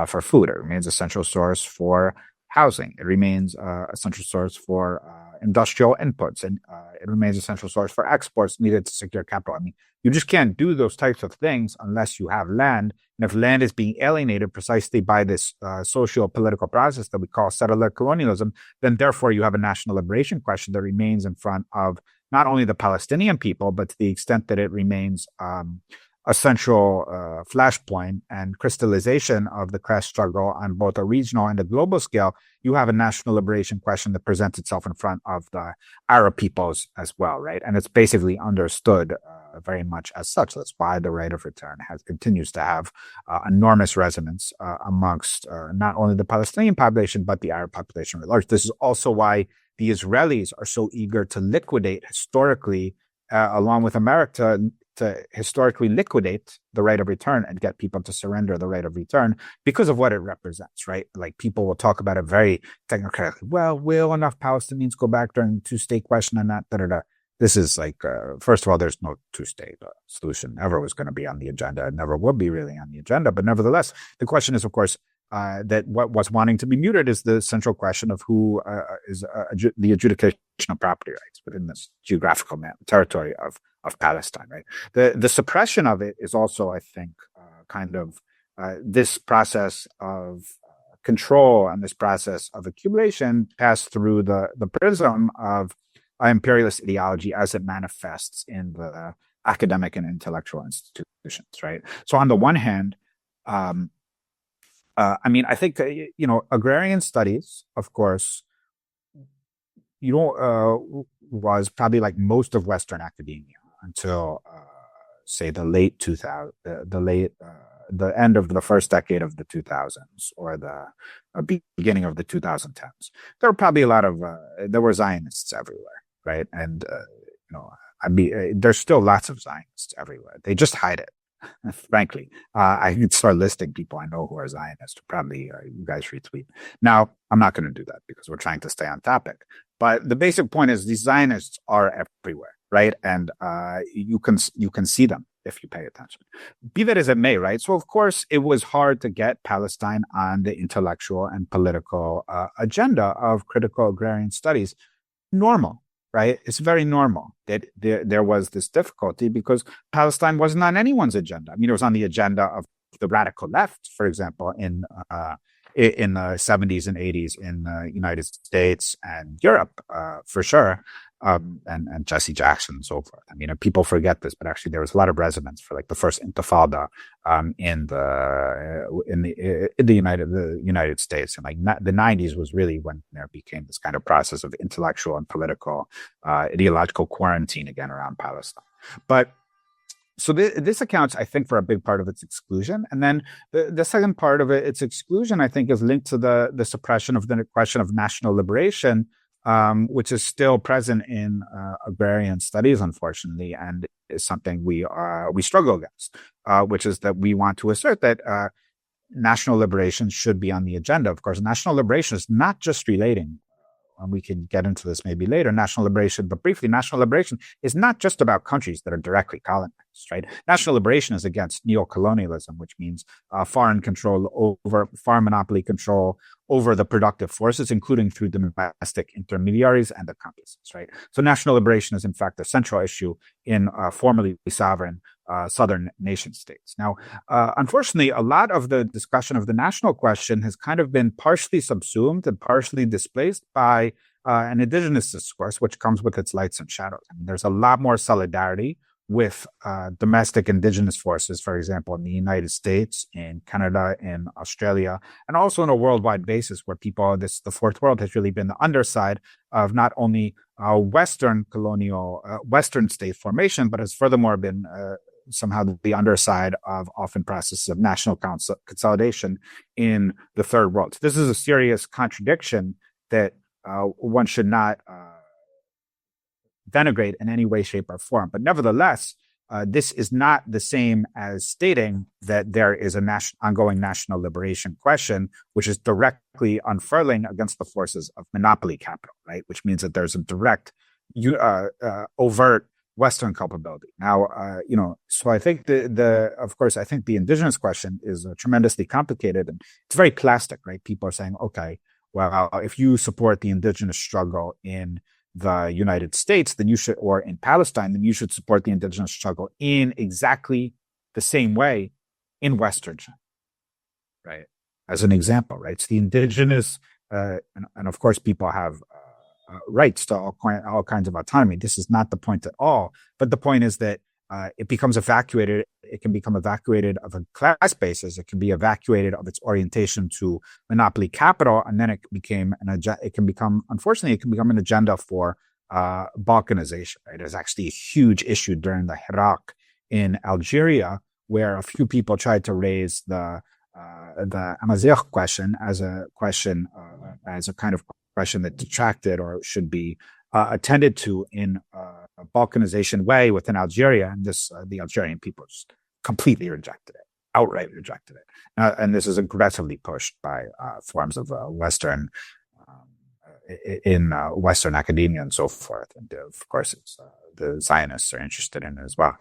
for food. It remains a central source for housing. It remains a central source for industrial inputs, and it remains a central source for exports needed to secure capital. I mean, you just can't do those types of things unless you have land. And if land is being alienated precisely by this socio-political process that we call settler colonialism, then therefore you have a national liberation question that remains in front of not only the Palestinian people, but to the extent that it remains a central flashpoint and crystallization of the class struggle on both a regional and a global scale, you have a national liberation question that presents itself in front of the Arab peoples as well, right? And it's basically understood very much as such. That's why the right of return continues to have enormous resonance amongst not only the Palestinian population, but the Arab population at large. This is also why the Israelis are so eager to liquidate historically, along with America, to historically liquidate the right of return and get people to surrender the right of return because of what it represents, right? Like, people will talk about it very technocratically. Well, will enough Palestinians go back during the two-state question and that, da-da-da. This is like, first of all, there's no two-state solution ever was going to be on the agenda. It never will be really on the agenda. But nevertheless, the question is, of course, that what's wanting to be muted is the central question of who is the adjudication of property rights within this geographical territory of Palestine, right? The suppression of it is also, I think, kind of this process of control and this process of accumulation passed through the prism of imperialist ideology as it manifests in the academic and intellectual institutions, right? So on the one hand, I think, agrarian studies, of course, was probably like most of Western academia until, say, the end of the first decade of the 2000s or the beginning of the 2010s. There were probably there were Zionists everywhere, right? And, there's still lots of Zionists everywhere. They just hide it. Frankly, I could start listing people I know who are Zionists. Probably you guys retweet. Now, I'm not going to do that because we're trying to stay on topic. But the basic point is these Zionists are everywhere, right? And you can see them if you pay attention. Be that as it may, right? So, of course, it was hard to get Palestine on the intellectual and political agenda of critical agrarian studies. Normal. Right? It's very normal that there was this difficulty because Palestine wasn't on anyone's agenda. I mean, it was on the agenda of the radical left, for example, in the 70s and 80s in the United States and Europe, for sure, and Jesse Jackson and so forth. I mean, people forget this, but actually there was a lot of resonance for like the first Intifada in the United States, and like the 90s was really when there became this kind of process of intellectual and political ideological quarantine again around Palestine. But so this accounts, I think, for a big part of its exclusion. And then the second part of its exclusion, I think, is linked to the suppression of the question of national liberation, which is still present in agrarian studies, unfortunately, and is something we struggle against, which is that we want to assert that national liberation should be on the agenda. Of course, national liberation is not just relating, and we can get into this maybe later, national liberation, but briefly, national liberation is not just about countries that are directly colonized, right? National liberation is against neocolonialism, which means foreign monopoly control over the productive forces, including through domestic intermediaries and accomplices, right? So national liberation is, in fact, a central issue in formerly sovereign southern nation states. Now, unfortunately, a lot of the discussion of the national question has kind of been partially subsumed and partially displaced by an indigenous discourse, which comes with its lights and shadows. I mean, there's a lot more solidarity with domestic indigenous forces, for example, in the United States, in Canada, in Australia, and also on a worldwide basis where the fourth world has really been the underside of not only Western colonial, Western state formation, but has furthermore been somehow the underside of often processes of national consolidation in the third world. So this is a serious contradiction that one should not denigrate in any way, shape, or form. But nevertheless, this is not the same as stating that there is an ongoing national liberation question, which is directly unfurling against the forces of monopoly capital, right? Which means that there's a direct, overt Western culpability. Now, so I think of course, I think the indigenous question is tremendously complicated, and it's very plastic, right? People are saying, okay, well, if you support the indigenous struggle in the United States, then you should, or in Palestine, then you should support the indigenous struggle in exactly the same way in Western China, right? As an example, right? It's the indigenous, and of course, people have rights to all kinds of autonomy. This is not the point at all. But the point is that it becomes evacuated. It can become evacuated of a class basis. It can be evacuated of its orientation to monopoly capital, and then it became unfortunately, it can become an agenda for balkanization. Right? There's actually a huge issue during the Hirak in Algeria, where a few people tried to raise the Amazigh question as a question, as a kind of question that detracted or should be attended to in a balkanization way within Algeria, and the Algerian people just completely rejected it, outright rejected it, and this is aggressively pushed by forms of Western in Western academia and so forth, and of course, the Zionists are interested in it as well.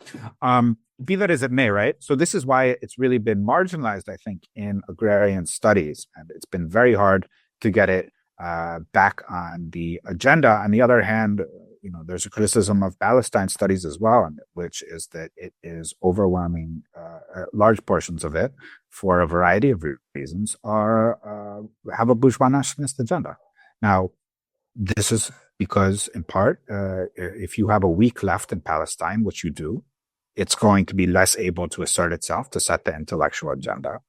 Be that as it may, right? So this is why it's really been marginalized, I think, in agrarian studies, and it's been very hard to get it back on the agenda. On the other hand, there's a criticism of Palestine studies as well, which is that it is overwhelming, large portions of it, for a variety of reasons, have a bourgeois nationalist agenda. Now, this is because, in part, if you have a weak left in Palestine, which you do, it's going to be less able to assert itself to set the intellectual agenda.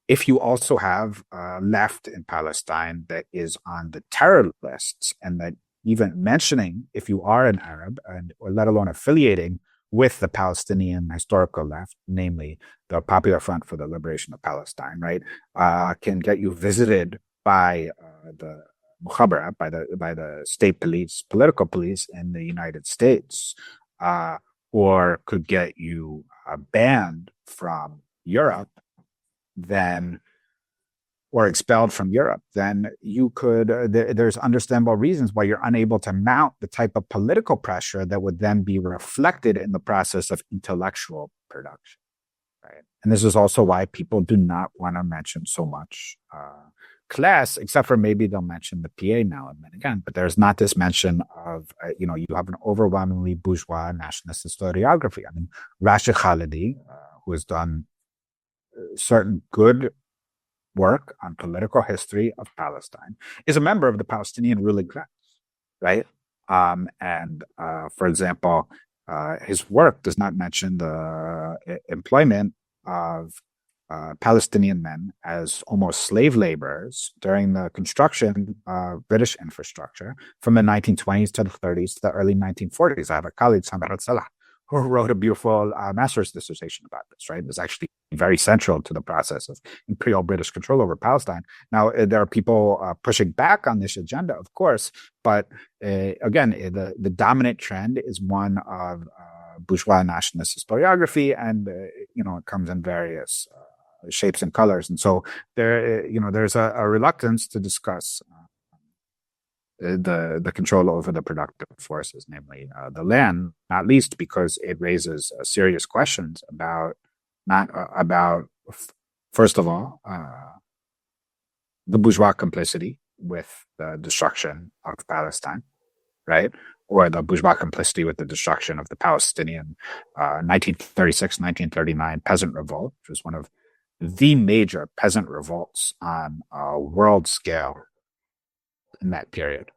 If you also have left in Palestine that is on the terror lists, and that even mentioning if you are an Arab, or let alone affiliating with the Palestinian historical left, namely the Popular Front for the Liberation of Palestine, right, can get you visited by the Mukhabara, by the state police, political police in the United States, or could get you banned from Europe, or expelled from Europe, then you could, there's understandable reasons why you're unable to mount the type of political pressure that would then be reflected in the process of intellectual production, right? And this is also why people do not want to mention so much class, except for maybe they'll mention the PA now and then again, but there's not this mention of, you have an overwhelmingly bourgeois nationalist historiography. I mean, Rashid Khalidi, who has done certain good work on political history of Palestine, is a member of the Palestinian ruling class, right? For example, his work does not mention the employment of Palestinian men as almost slave laborers during the construction of British infrastructure from the 1920s to the 30s to the early 1940s. I have a colleague, Samir al-Salah, who wrote a beautiful master's dissertation about this, right? It was actually very central to the process of imperial British control over Palestine. Now, there are people pushing back on this agenda, of course, but again, the dominant trend is one of bourgeois nationalist historiography, and it comes in various shapes and colors. And so there's a reluctance to discuss the control over the productive forces, namely the land, not least because it raises serious questions about first of all, the bourgeois complicity with the destruction of Palestine, right? Or the bourgeois complicity with the destruction of the Palestinian 1936-1939 peasant revolt, which was one of the major peasant revolts on a world scale in that period.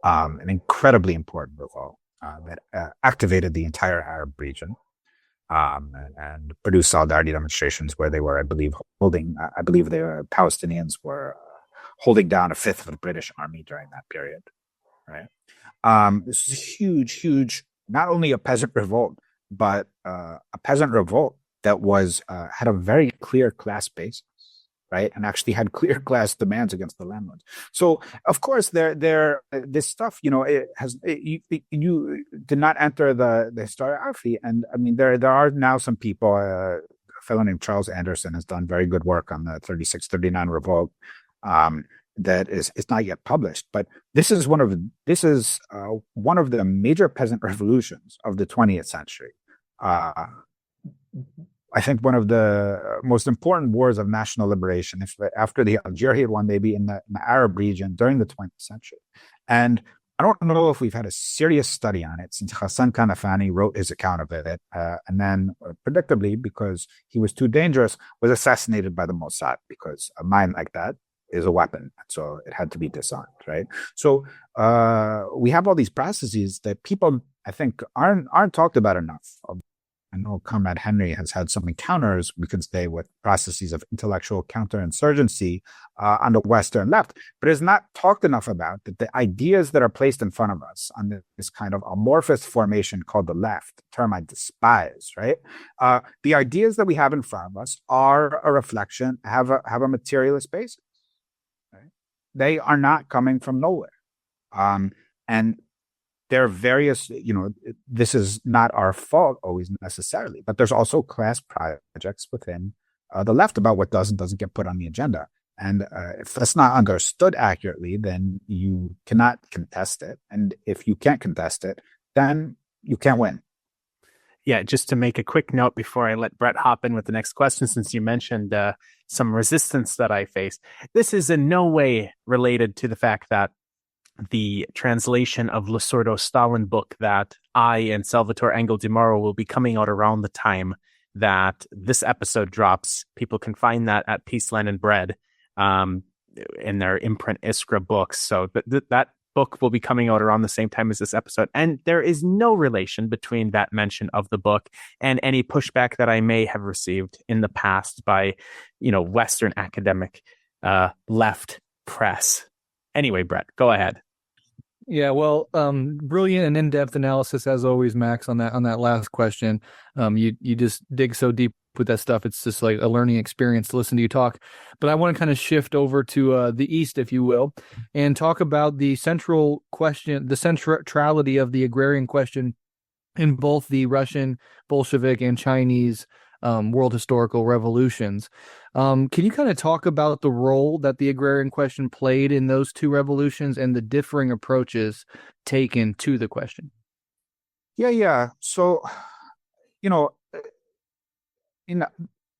An incredibly important revolt. that activated the entire Arab region and produced solidarity demonstrations where they were, I believe, the Palestinians were holding down a fifth of the British army during that period, right? This is huge, not only a peasant revolt, but a peasant revolt that was had a very clear class basis, right? And actually had clear class demands against the landlords. So, of course, this stuff, you did not enter the historiography. And I mean, there are now some people, a fellow named Charles Anderson has done very good work on the 36-39 revolt that is not yet published. But this is one of the major peasant revolutions of the 20th century. I think one of the most important wars of national liberation, after the Algerian one, maybe in the Arab region during the 20th century. And I don't know if we've had a serious study on it since Hassan Kanafani wrote his account of it, and then predictably, because he was too dangerous, was assassinated by the Mossad, because a mind like that is a weapon. So it had to be disarmed, right? So we have all these processes that people, I think, aren't talked about enough. I know Comrade Henry has had some encounters, we could say, with processes of intellectual counterinsurgency on the Western left, but it's not talked enough about that the ideas that are placed in front of us on this kind of amorphous formation called the left, a term I despise, right? The ideas that we have in front of us are a reflection, have a materialist basis, right? They are not coming from nowhere. And there are various, this is not our fault always necessarily, but there's also class projects within the left about what does and doesn't get put on the agenda. And if that's not understood accurately, then you cannot contest it. And if you can't contest it, then you can't win. Yeah, just to make a quick note before I let Brett hop in with the next question, since you mentioned some resistance that I face, this is in no way related to the fact that the translation of Losurdo Stalin book that I and Salvatore Angel Di Mauro will be coming out around the time that this episode drops. People can find that at Peace, Land, and Bread in their imprint Iskra books. So that book will be coming out around the same time as this episode. And there is no relation between that mention of the book and any pushback that I may have received in the past by, Western academic left press. Anyway, Brett, go ahead. Yeah, well, brilliant and in-depth analysis as always, Max, on that last question. You just dig so deep with that stuff. It's just like a learning experience to listen to you talk. But I want to kind of shift over to the East, if you will, and talk about the central question, the centrality of the agrarian question in both the Russian, Bolshevik, and Chinese world historical revolutions. Can you kind of talk about the role that the agrarian question played in those two revolutions and the differing approaches taken to the question? Yeah. So, in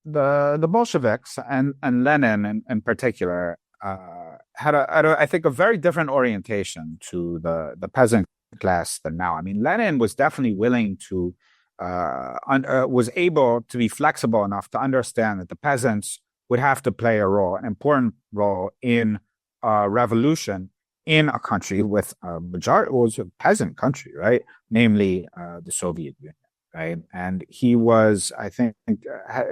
the Bolsheviks and Lenin in particular had I think a very different orientation to the peasant class than now. I mean, Lenin was definitely willing to was able to be flexible enough to understand that the peasants would have to play an important role in revolution in a country with a majority, was a peasant country, right? Namely, the Soviet Union, right? And he was, I think,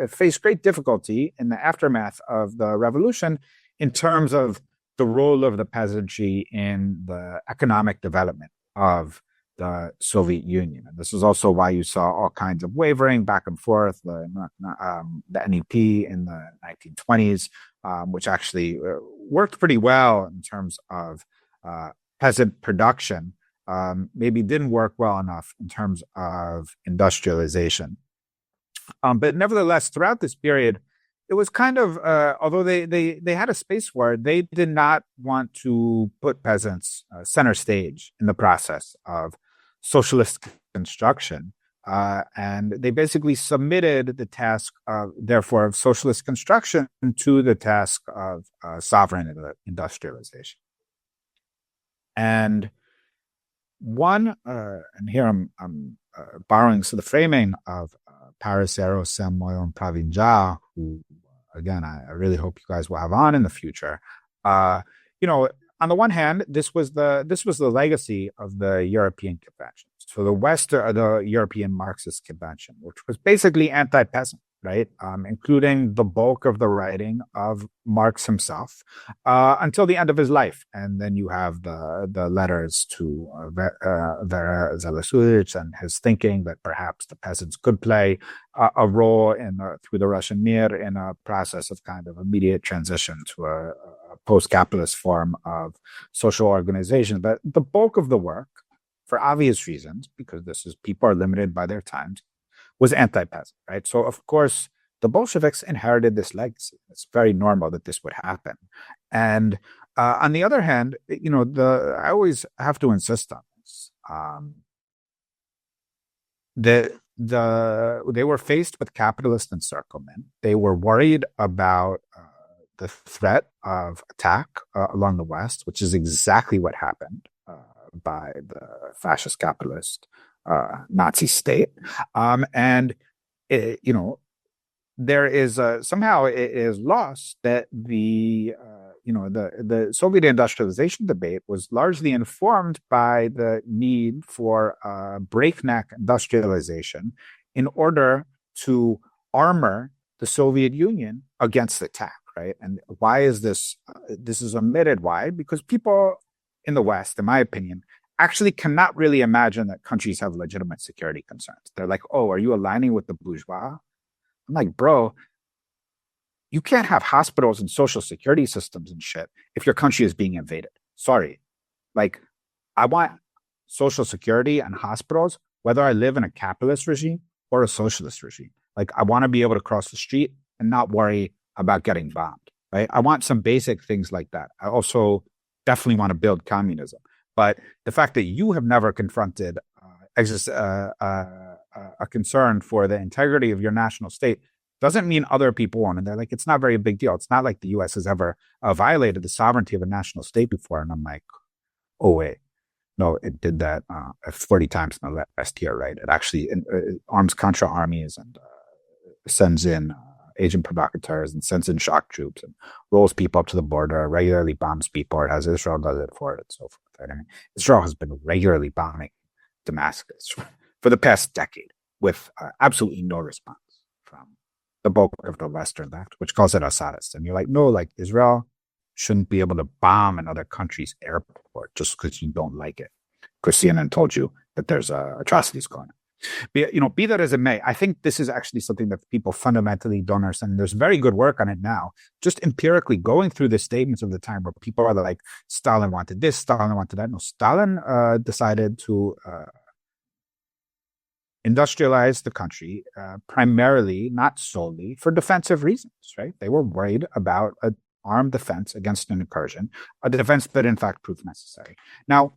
faced great difficulty in the aftermath of the revolution in terms of the role of the peasantry in the economic development of the Soviet Union. And this is also why you saw all kinds of wavering back and forth, the NEP in the 1920s, which actually worked pretty well in terms of peasant production, maybe didn't work well enough in terms of industrialization. But nevertheless, throughout this period, it was kind of, although they had a space war, they did not want to put peasants center stage in the process of socialist construction. And they basically submitted the task of, therefore, of socialist construction to the task of sovereign industrialization. And one, and here I'm borrowing the framing of Paracero Samoyon Pravinja, who, again, I really hope you guys will have on in the future. on the one hand, this was the legacy of the European Convention. So the European Marxist Convention, which was basically anti-peasant, right? Including the bulk of the writing of Marx himself until the end of his life. And then you have the letters to Vera Zalesevich and his thinking that perhaps the peasants could play a role through the Russian Mir in a process of kind of immediate transition to a post-capitalist form of social organization. But the bulk of the work, for obvious reasons, because people are limited by their times, was anti-peasant, right? So of course, the Bolsheviks inherited this legacy. It's very normal that this would happen. And on the other hand, I always have to insist on this. They were faced with capitalist encirclement. They were worried about the threat of attack along the West, which is exactly what happened by the fascist capitalist Nazi state. There is somehow it is lost that the Soviet industrialization debate was largely informed by the need for breakneck industrialization in order to armor the Soviet Union against attack, right? And why is this? This is omitted. Why? Because people in the West, in my opinion, actually cannot really imagine that countries have legitimate security concerns. They're like, oh, are you aligning with the bourgeois? I'm like, bro, you can't have hospitals and social security systems and shit if your country is being invaded. Sorry. Like, I want social security and hospitals, whether I live in a capitalist regime or a socialist regime. Like, I want to be able to cross the street and not worry about getting bombed, right? I want some basic things like that. I also definitely want to build communism. But the fact that you have never confronted a concern for the integrity of your national state doesn't mean other people won't. And they're like, it's not very a big deal. It's not like the U.S. has ever violated the sovereignty of a national state before. And I'm like, oh, wait. No, it did that 40 times in the last year, right? It actually arms Contra armies and sends in agent provocateurs and sends in shock troops and rolls people up to the border, regularly bombs people. It has Israel does it for it and so forth. Right? I mean, Israel has been regularly bombing Damascus for the past decade with absolutely no response from the bulk of the Western left, which calls it Assadist. And you're like, no, like Israel shouldn't be able to bomb another country's airport just because you don't like it. Because CNN told you that there's atrocities going on. Be that as it may, I think this is actually something that people fundamentally don't understand. There's very good work on it now, just empirically going through the statements of the time where people are like, Stalin wanted this, Stalin wanted that. No, Stalin decided to industrialize the country primarily, not solely, for defensive reasons, right? They were worried about an armed defense against an incursion, a defense that in fact proved necessary. Now,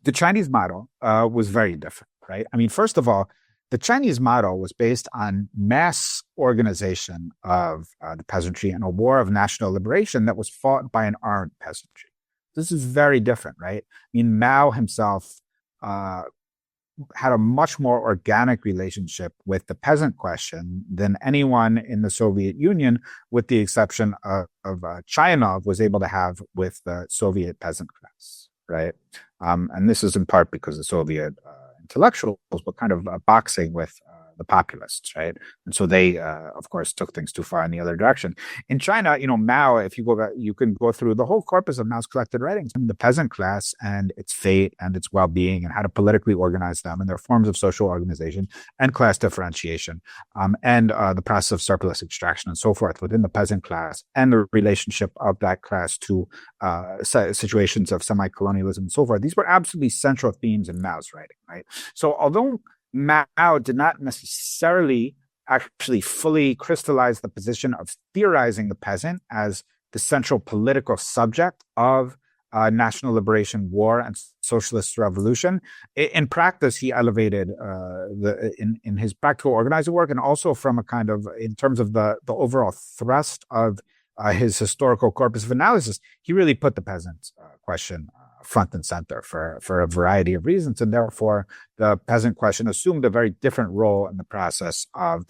the Chinese model was very different, right? I mean, first of all, the Chinese model was based on mass organization of the peasantry and a war of national liberation that was fought by an armed peasantry. This is very different, right? I mean, Mao himself had a much more organic relationship with the peasant question than anyone in the Soviet Union, with the exception of Chayanov, was able to have with the Soviet peasant class, right? And this is in part because the Soviet intellectuals were kind of boxing with the populists, right? And so they, of course, took things too far in the other direction. In China, Mao, if you go back, you can go through the whole corpus of Mao's collected writings, the peasant class and its fate and its well-being and how to politically organize them and their forms of social organization and class differentiation, and the process of surplus extraction and so forth within the peasant class and the relationship of that class to situations of semi-colonialism and so forth. These were absolutely central themes in Mao's writing, right? So although Mao did not necessarily actually fully crystallize the position of theorizing the peasant as the central political subject of national liberation war and socialist revolution. In practice, he elevated in his practical organizing work, and also from a kind of, in terms of the overall thrust of his historical corpus of analysis, he really put the peasant question front and center for a variety of reasons, and therefore the peasant question assumed a very different role in the process of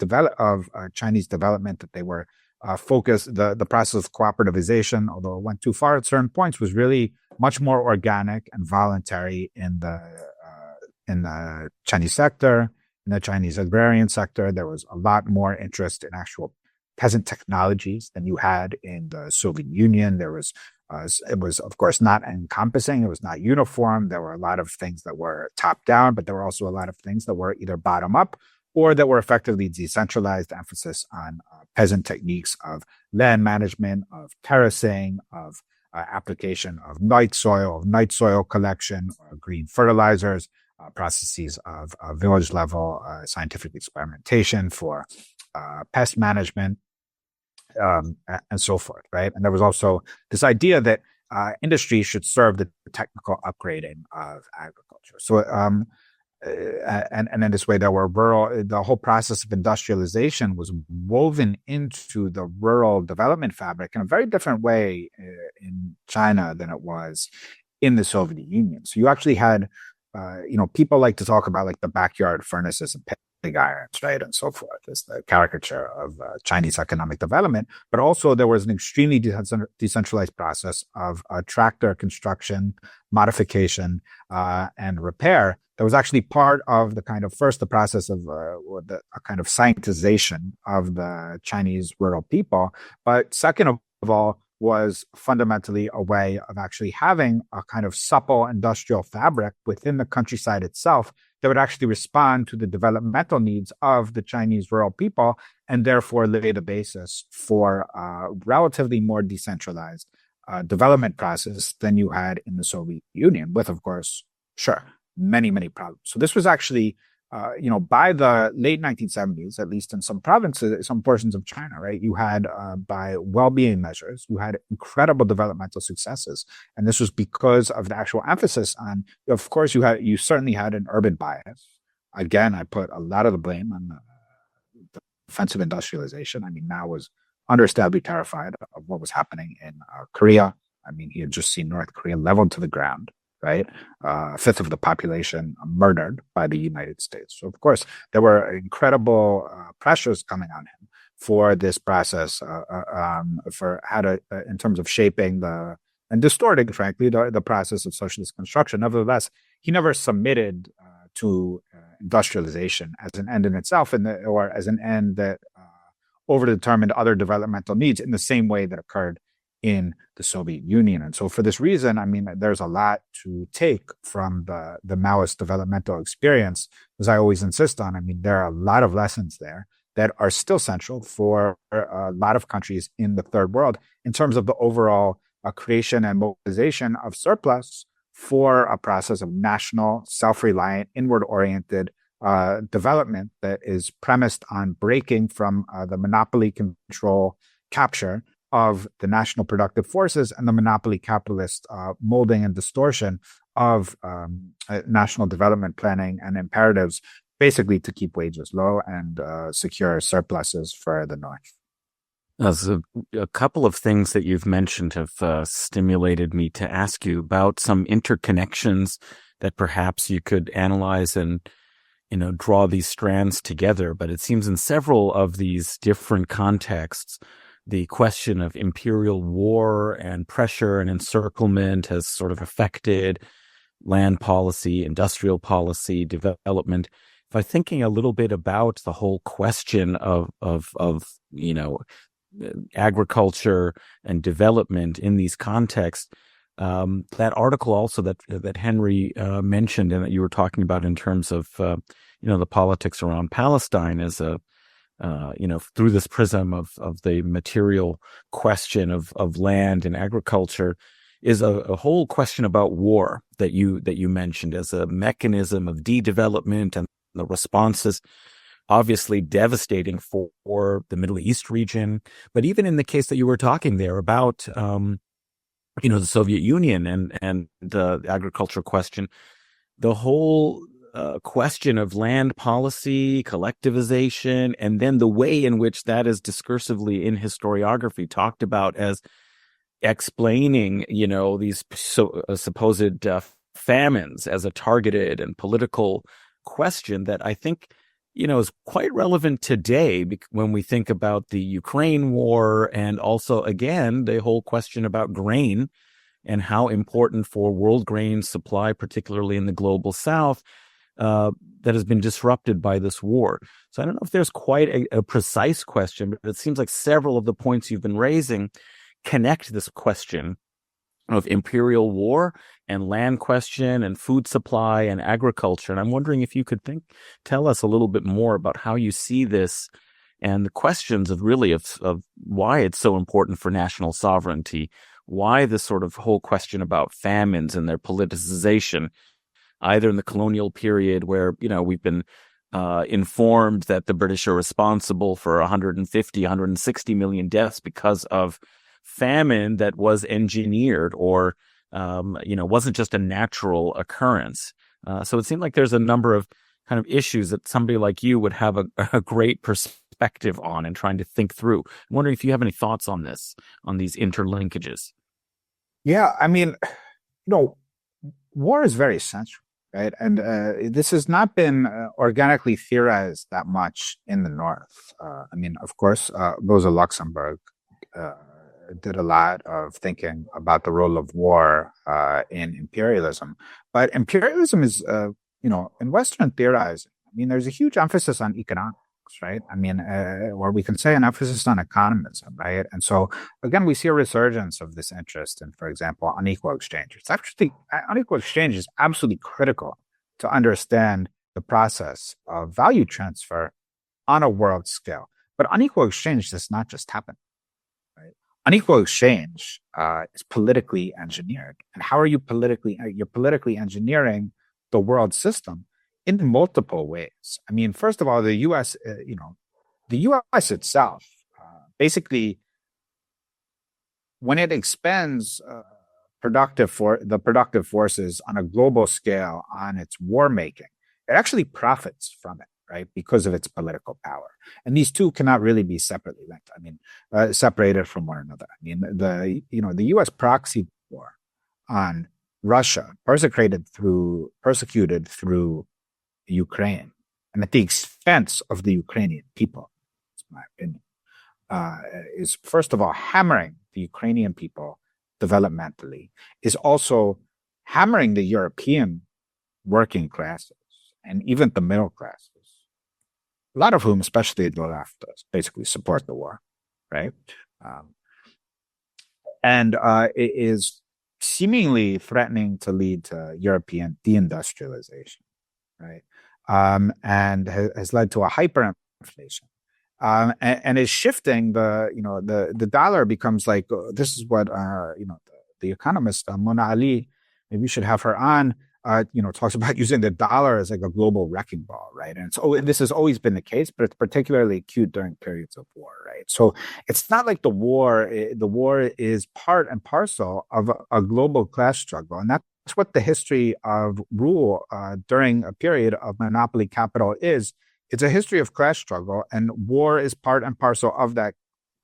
Chinese development. That they were focused, the process of cooperativization, although it went too far at certain points, was really much more organic and voluntary in the Chinese sector, in the Chinese agrarian sector. There was a lot more interest in actual peasant technologies than you had in the Soviet Union. It was, of course, not encompassing. It was not uniform. There were a lot of things that were top down, but there were also a lot of things that were either bottom up or that were effectively decentralized, emphasis on peasant techniques of land management, of terracing, of application of night soil collection, green fertilizers, processes of village level scientific experimentation for pest management, and so forth, right? And there was also this idea that industry should serve the technical upgrading of agriculture. So, and in this way, the whole process of industrialization was woven into the rural development fabric in a very different way in China than it was in the Soviet Union. So you actually had, people like to talk about like the backyard furnaces and pig irons, right, and so forth, as the caricature of Chinese economic development. But also there was an extremely decentralized process of tractor construction, modification, and repair that was actually part of the kind of the process of a kind of scientization of the Chinese rural people. But second of all, was fundamentally a way of actually having a kind of supple industrial fabric within the countryside itself that would actually respond to the developmental needs of the Chinese rural people and therefore lay the basis for a relatively more decentralized development process than you had in the Soviet Union, with, of course, many, many problems. So this was actually, by the late 1970s, at least in some provinces, some portions of China, right, you had, by well-being measures, you had incredible developmental successes. And this was because of the actual emphasis on, of course, you certainly had an urban bias. Again, I put a lot of the blame on the offensive industrialization. I mean, Mao was understandably terrified of what was happening in Korea. I mean, he had just seen North Korea leveled to the ground, right? A fifth of the population murdered by the United States. So, of course, there were incredible pressures coming on him for this process, for how to, in terms of shaping and distorting, frankly, the process of socialist construction. Nevertheless, he never submitted to industrialization as an end in itself, or as an end that overdetermined other developmental needs in the same way that occurred in the Soviet Union. And so for this reason, I mean, there's a lot to take from the Maoist developmental experience, as I always insist on. I mean, there are a lot of lessons there that are still central for a lot of countries in the third world in terms of the overall creation and mobilization of surplus for a process of national, self-reliant, inward-oriented development that is premised on breaking from the monopoly control capture of the national productive forces and the monopoly capitalist molding and distortion of national development planning and imperatives, basically to keep wages low and secure surpluses for the North. As a couple of things that you've mentioned have stimulated me to ask you about some interconnections that perhaps you could analyze and, draw these strands together. But it seems in several of these different contexts, the question of imperial war and pressure and encirclement has sort of affected land policy, industrial policy, development. If I'm thinking a little bit about the whole question of agriculture and development in these contexts, that article also that Henry mentioned and that you were talking about in terms of the politics around Palestine as a through this prism of the material question of land and agriculture, is a whole question about war that you mentioned as a mechanism of de-development, and the responses obviously devastating for the Middle East region. But even in the case that you were talking there about the Soviet Union and the agriculture question, the whole question of land policy, collectivization, and then the way in which that is discursively in historiography talked about as explaining, these supposed famines as a targeted and political question that I think, is quite relevant today when we think about the Ukraine war, and also, again, the whole question about grain and how important for world grain supply, particularly in the global south, that has been disrupted by this war. So I don't know if there's quite a precise question, but it seems like several of the points you've been raising connect this question of imperial war and land question and food supply and agriculture. And I'm wondering if you could tell us a little bit more about how you see this and the questions of why it's so important for national sovereignty, why this sort of whole question about famines and their politicization, either in the colonial period where, we've been informed that the British are responsible for 150, 160 million deaths because of famine that was engineered or, wasn't just a natural occurrence. So it seemed like there's a number of kind of issues that somebody like you would have a great perspective on and trying to think through. I'm wondering if you have any thoughts on these interlinkages. Yeah, I mean, war is very central, right? And this has not been organically theorized that much in the North. Of course, Rosa Luxemburg did a lot of thinking about the role of war in imperialism. But imperialism is, in Western theorizing, there's a huge emphasis on economics, right? Or we can say an emphasis on economism, right? And so, again, we see a resurgence of this interest in, for example, unequal exchange. It's actually, unequal exchange is absolutely critical to understand the process of value transfer on a world scale. But unequal exchange does not just happen. Unequal exchange is politically engineered. And how are you you're politically engineering the world system in multiple ways. First of all, the U.S., the U.S. itself, basically, when it expends the productive forces on a global scale on its war making, it actually profits from it, right? Because of its political power. And these two cannot really be separately linked. Separated from one another. The U.S. proxy war on Russia, persecuted through Ukraine, and at the expense of the Ukrainian people, that's my opinion, is first of all hammering the Ukrainian people developmentally, is also hammering the European working classes and even the middle classes, a lot of whom, especially the left, basically support the war, right? It is seemingly threatening to lead to European deindustrialization, right? And has led to a hyperinflation, and is shifting the dollar becomes like this is what the economist Mona Ali, maybe you should have her on. Talks about using the dollar as like a global wrecking ball, right? And so this has always been the case, but it's particularly acute during periods of war, right? So it's not like the war is part and parcel of a global class struggle. And that's what the history of rule during a period of monopoly capital is. It's a history of class struggle, and war is part and parcel of that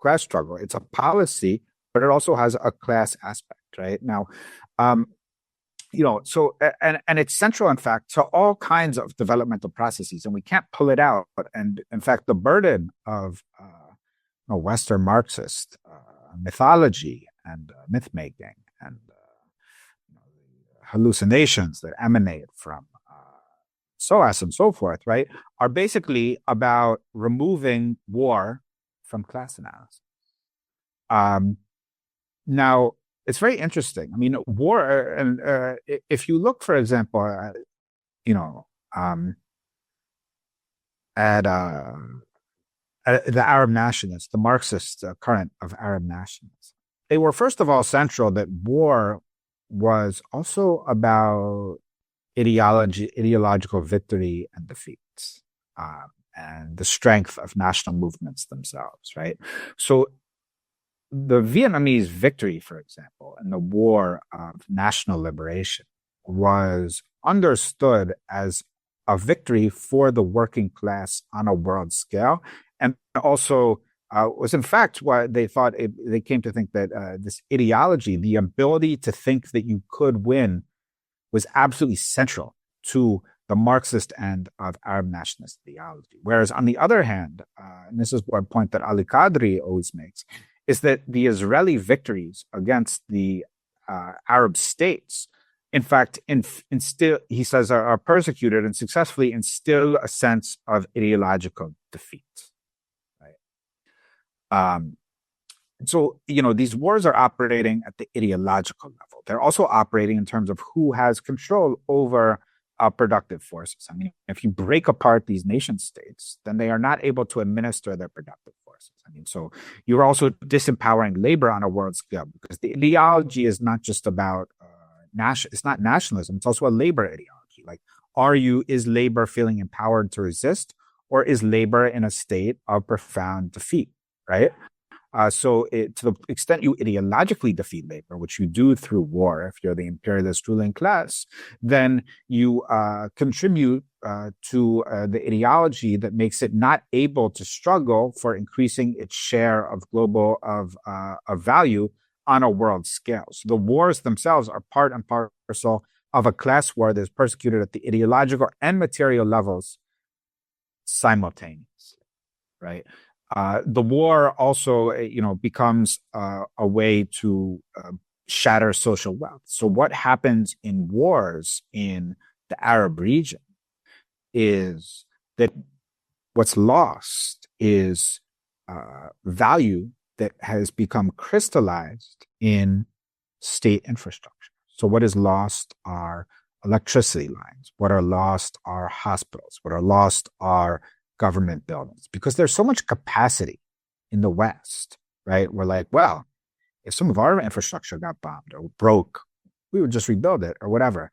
class struggle. It's a policy, but it also has a class aspect, right? Now, so it's central, in fact, to all kinds of developmental processes, and we can't pull it out. And in fact, the burden of Western Marxist mythology and myth making and hallucinations that emanate from SOAS and so forth, right, are basically about removing war from class analysis. Now, it's very interesting. War, and if you look, for example, at the Arab nationalists, the Marxist current of Arab nationalists, they were first of all central that war was also about ideological victory and defeats, and the strength of national movements themselves, right? So the Vietnamese victory, for example, in the War of National Liberation was understood as a victory for the working class on a world scale, and also was in fact why they thought they came to think that this ideology, the ability to think that you could win, was absolutely central to the Marxist end of Arab nationalist theology. Whereas on the other hand, and this is one point that Ali Qadri always makes, is that the Israeli victories against the Arab states, in fact, instill, he says, are persecuted and successfully instill a sense of ideological defeat. Right. So, these wars are operating at the ideological level. They're also operating in terms of who has control over productive forces. I mean, if you break apart these nation states, then they are not able to administer their productive forces. I mean, so you're also disempowering labor on a world scale, because the ideology is not just about it's not nationalism. It's also a labor ideology. Like, is labor feeling empowered to resist, or is labor in a state of profound defeat? Right. So to the extent you ideologically defeat labor, which you do through war, if you're the imperialist ruling class, then you contribute to the ideology that makes it not able to struggle for increasing its share of global of value on a world scale. So the wars themselves are part and parcel of a class war that is persecuted at the ideological and material levels simultaneously, right? The war also, becomes a way to shatter social wealth. So what happens in wars in the Arab region is that what's lost is value that has become crystallized in state infrastructure. So what is lost are electricity lines. What are lost are hospitals. What are lost are government buildings, because there's so much capacity in the West, right? We're like, well, if some of our infrastructure got bombed or broke, we would just rebuild it or whatever.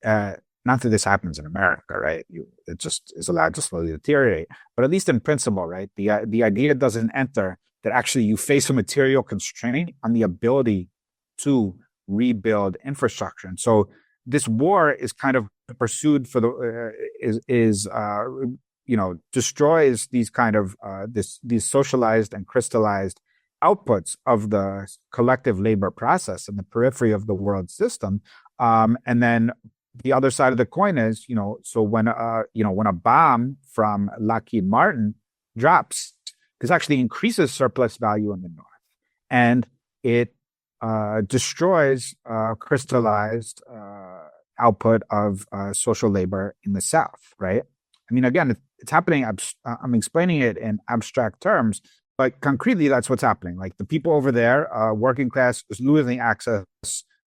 Not that this happens in America, right? It just is allowed to slowly deteriorate. But at least in principle, right? The idea doesn't enter that actually you face a material constraint on the ability to rebuild infrastructure. And so this war is kind of pursued for destroys these kind of these socialized and crystallized outputs of the collective labor process in the periphery of the world system. And then the other side of the coin is, so when a bomb from Lockheed Martin drops, this actually increases surplus value in the North, and it destroys crystallized output of social labor in the South, right? I mean, again, it's happening. I'm explaining it in abstract terms, but concretely, that's what's happening. Like, the people over there, working class, is losing access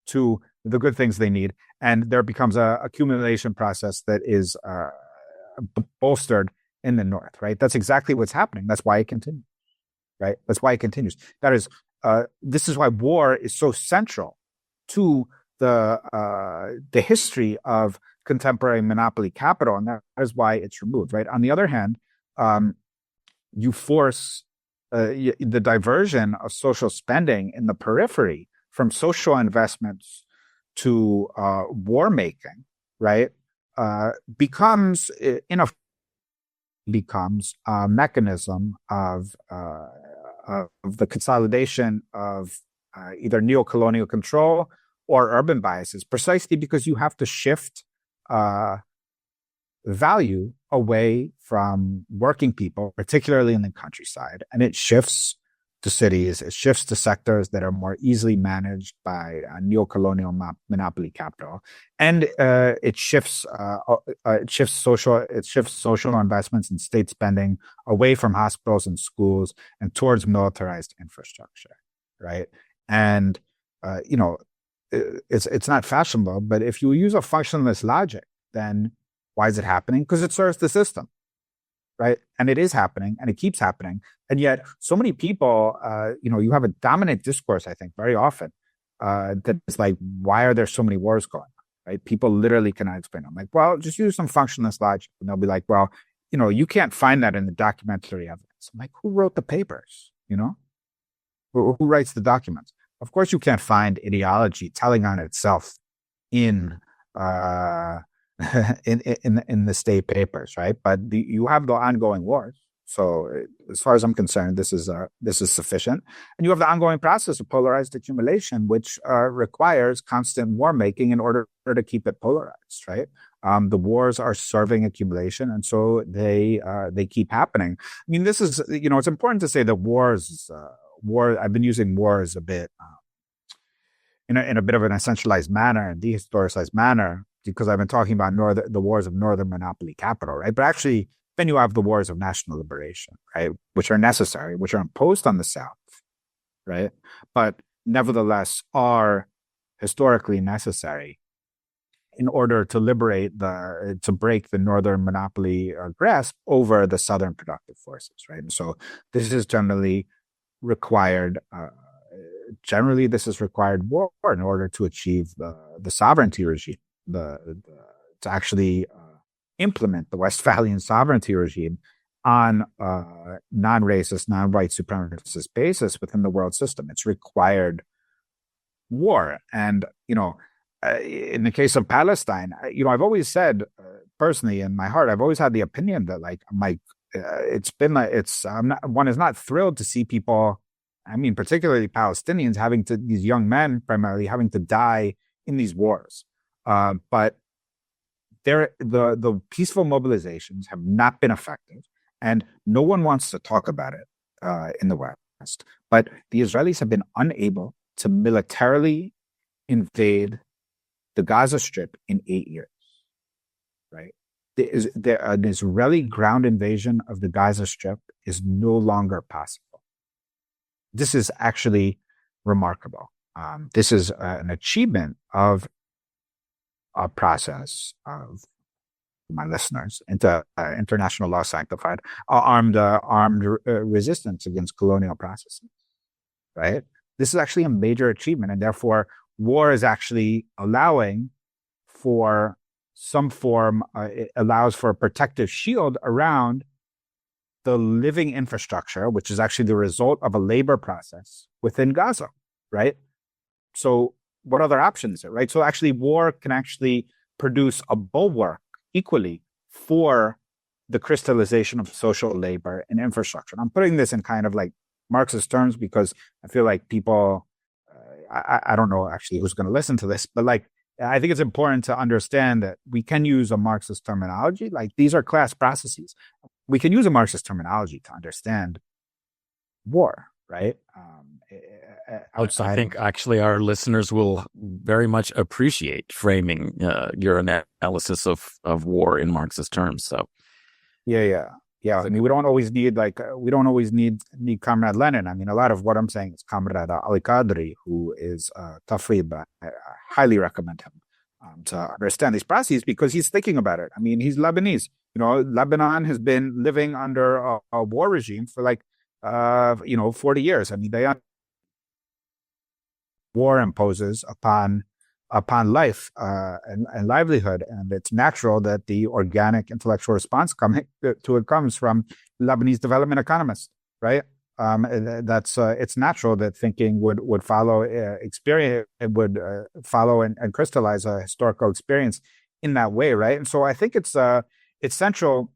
to the good things they need, and there becomes a accumulation process that is bolstered in the North, right? That's exactly what's happening. That's why it continues, right? That's why it continues. That is, this is why war is so central to the history of contemporary monopoly capital, and that is why it's removed, right? On the other hand, you force the diversion of social spending in the periphery from social investments to war making, right? Becomes a mechanism of the consolidation of either neo-colonial control or urban biases, precisely because you have to shift value away from working people, particularly in the countryside, and it shifts to cities. It shifts to sectors that are more easily managed by neo-colonial monopoly capital, and it shifts social investments and state spending away from hospitals and schools and towards militarized infrastructure, right? And it's not fashionable, but if you use a functionalist logic, then why is it happening? Because it serves the system, right? And it is happening, and it keeps happening. And yet, so many people, you have a dominant discourse, I think, very often, that is like, why are there so many wars going on, right? People literally cannot explain. I'm like, well, just use some functionalist logic. And they'll be like, well, you can't find that in the documentary evidence. I'm like, who wrote the papers? Who writes the documents? Of course, you can't find ideology telling on itself in the state papers, right? But you have the ongoing wars. So, as far as I'm concerned, this is sufficient. And you have the ongoing process of polarized accumulation, which requires constant war making in order to keep it polarized, right? The wars are serving accumulation, and so they keep happening. I mean, this is it's important to say that wars. I've been using war as a bit in a bit of an essentialized manner and dehistoricized manner, because I've been talking about the wars of northern monopoly capital, right? But actually, then you have the wars of national liberation, right? Which are necessary, which are imposed on the South, right? But nevertheless are historically necessary in order to to break the northern monopoly grasp over the southern productive forces, right? And so this is generally required. This is required war in order to achieve the sovereignty regime, to actually implement the Westphalian sovereignty regime on non-racist, non-white supremacist basis within the world system. It's required war. And, in the case of Palestine, I've always said personally in my heart, I've always had the opinion that one is not thrilled to see people, particularly Palestinians, these young men primarily having to die in these wars. But the peaceful mobilizations have not been effective, and no one wants to talk about it in the West. But the Israelis have been unable to militarily invade the Gaza Strip in 8 years, right? An Israeli ground invasion of the Gaza Strip is no longer possible. This is actually remarkable. This is an achievement of a process of my listeners into international law sanctified armed resistance against colonial processes, right? This is actually a major achievement, and therefore war is actually allowing for some form, it allows for a protective shield around the living infrastructure, which is actually the result of a labor process within Gaza, right? So what other options are, right? So actually war can actually produce a bulwark equally for the crystallization of social labor and infrastructure. And I'm putting this in kind of like Marxist terms because I feel like people, I don't know actually who's going to listen to this, but I think it's important to understand that we can use a Marxist terminology. Like these are class processes. We can use a Marxist terminology to understand war, right? I think actually our listeners will very much appreciate framing your analysis of war in Marxist terms. So, yeah. We don't always need Comrade Lenin. A lot of what I'm saying is Comrade Ali Qadri, who is Tafrib. I highly recommend him to understand these processes because he's thinking about it. He's Lebanese. Lebanon has been living under a war regime for 40 years. War imposes upon life and livelihood, and it's natural that the organic intellectual response to it comes from Lebanese development economists, right? It's natural that thinking would follow experience, it would follow and crystallize a historical experience in that way, right? And so I think it's central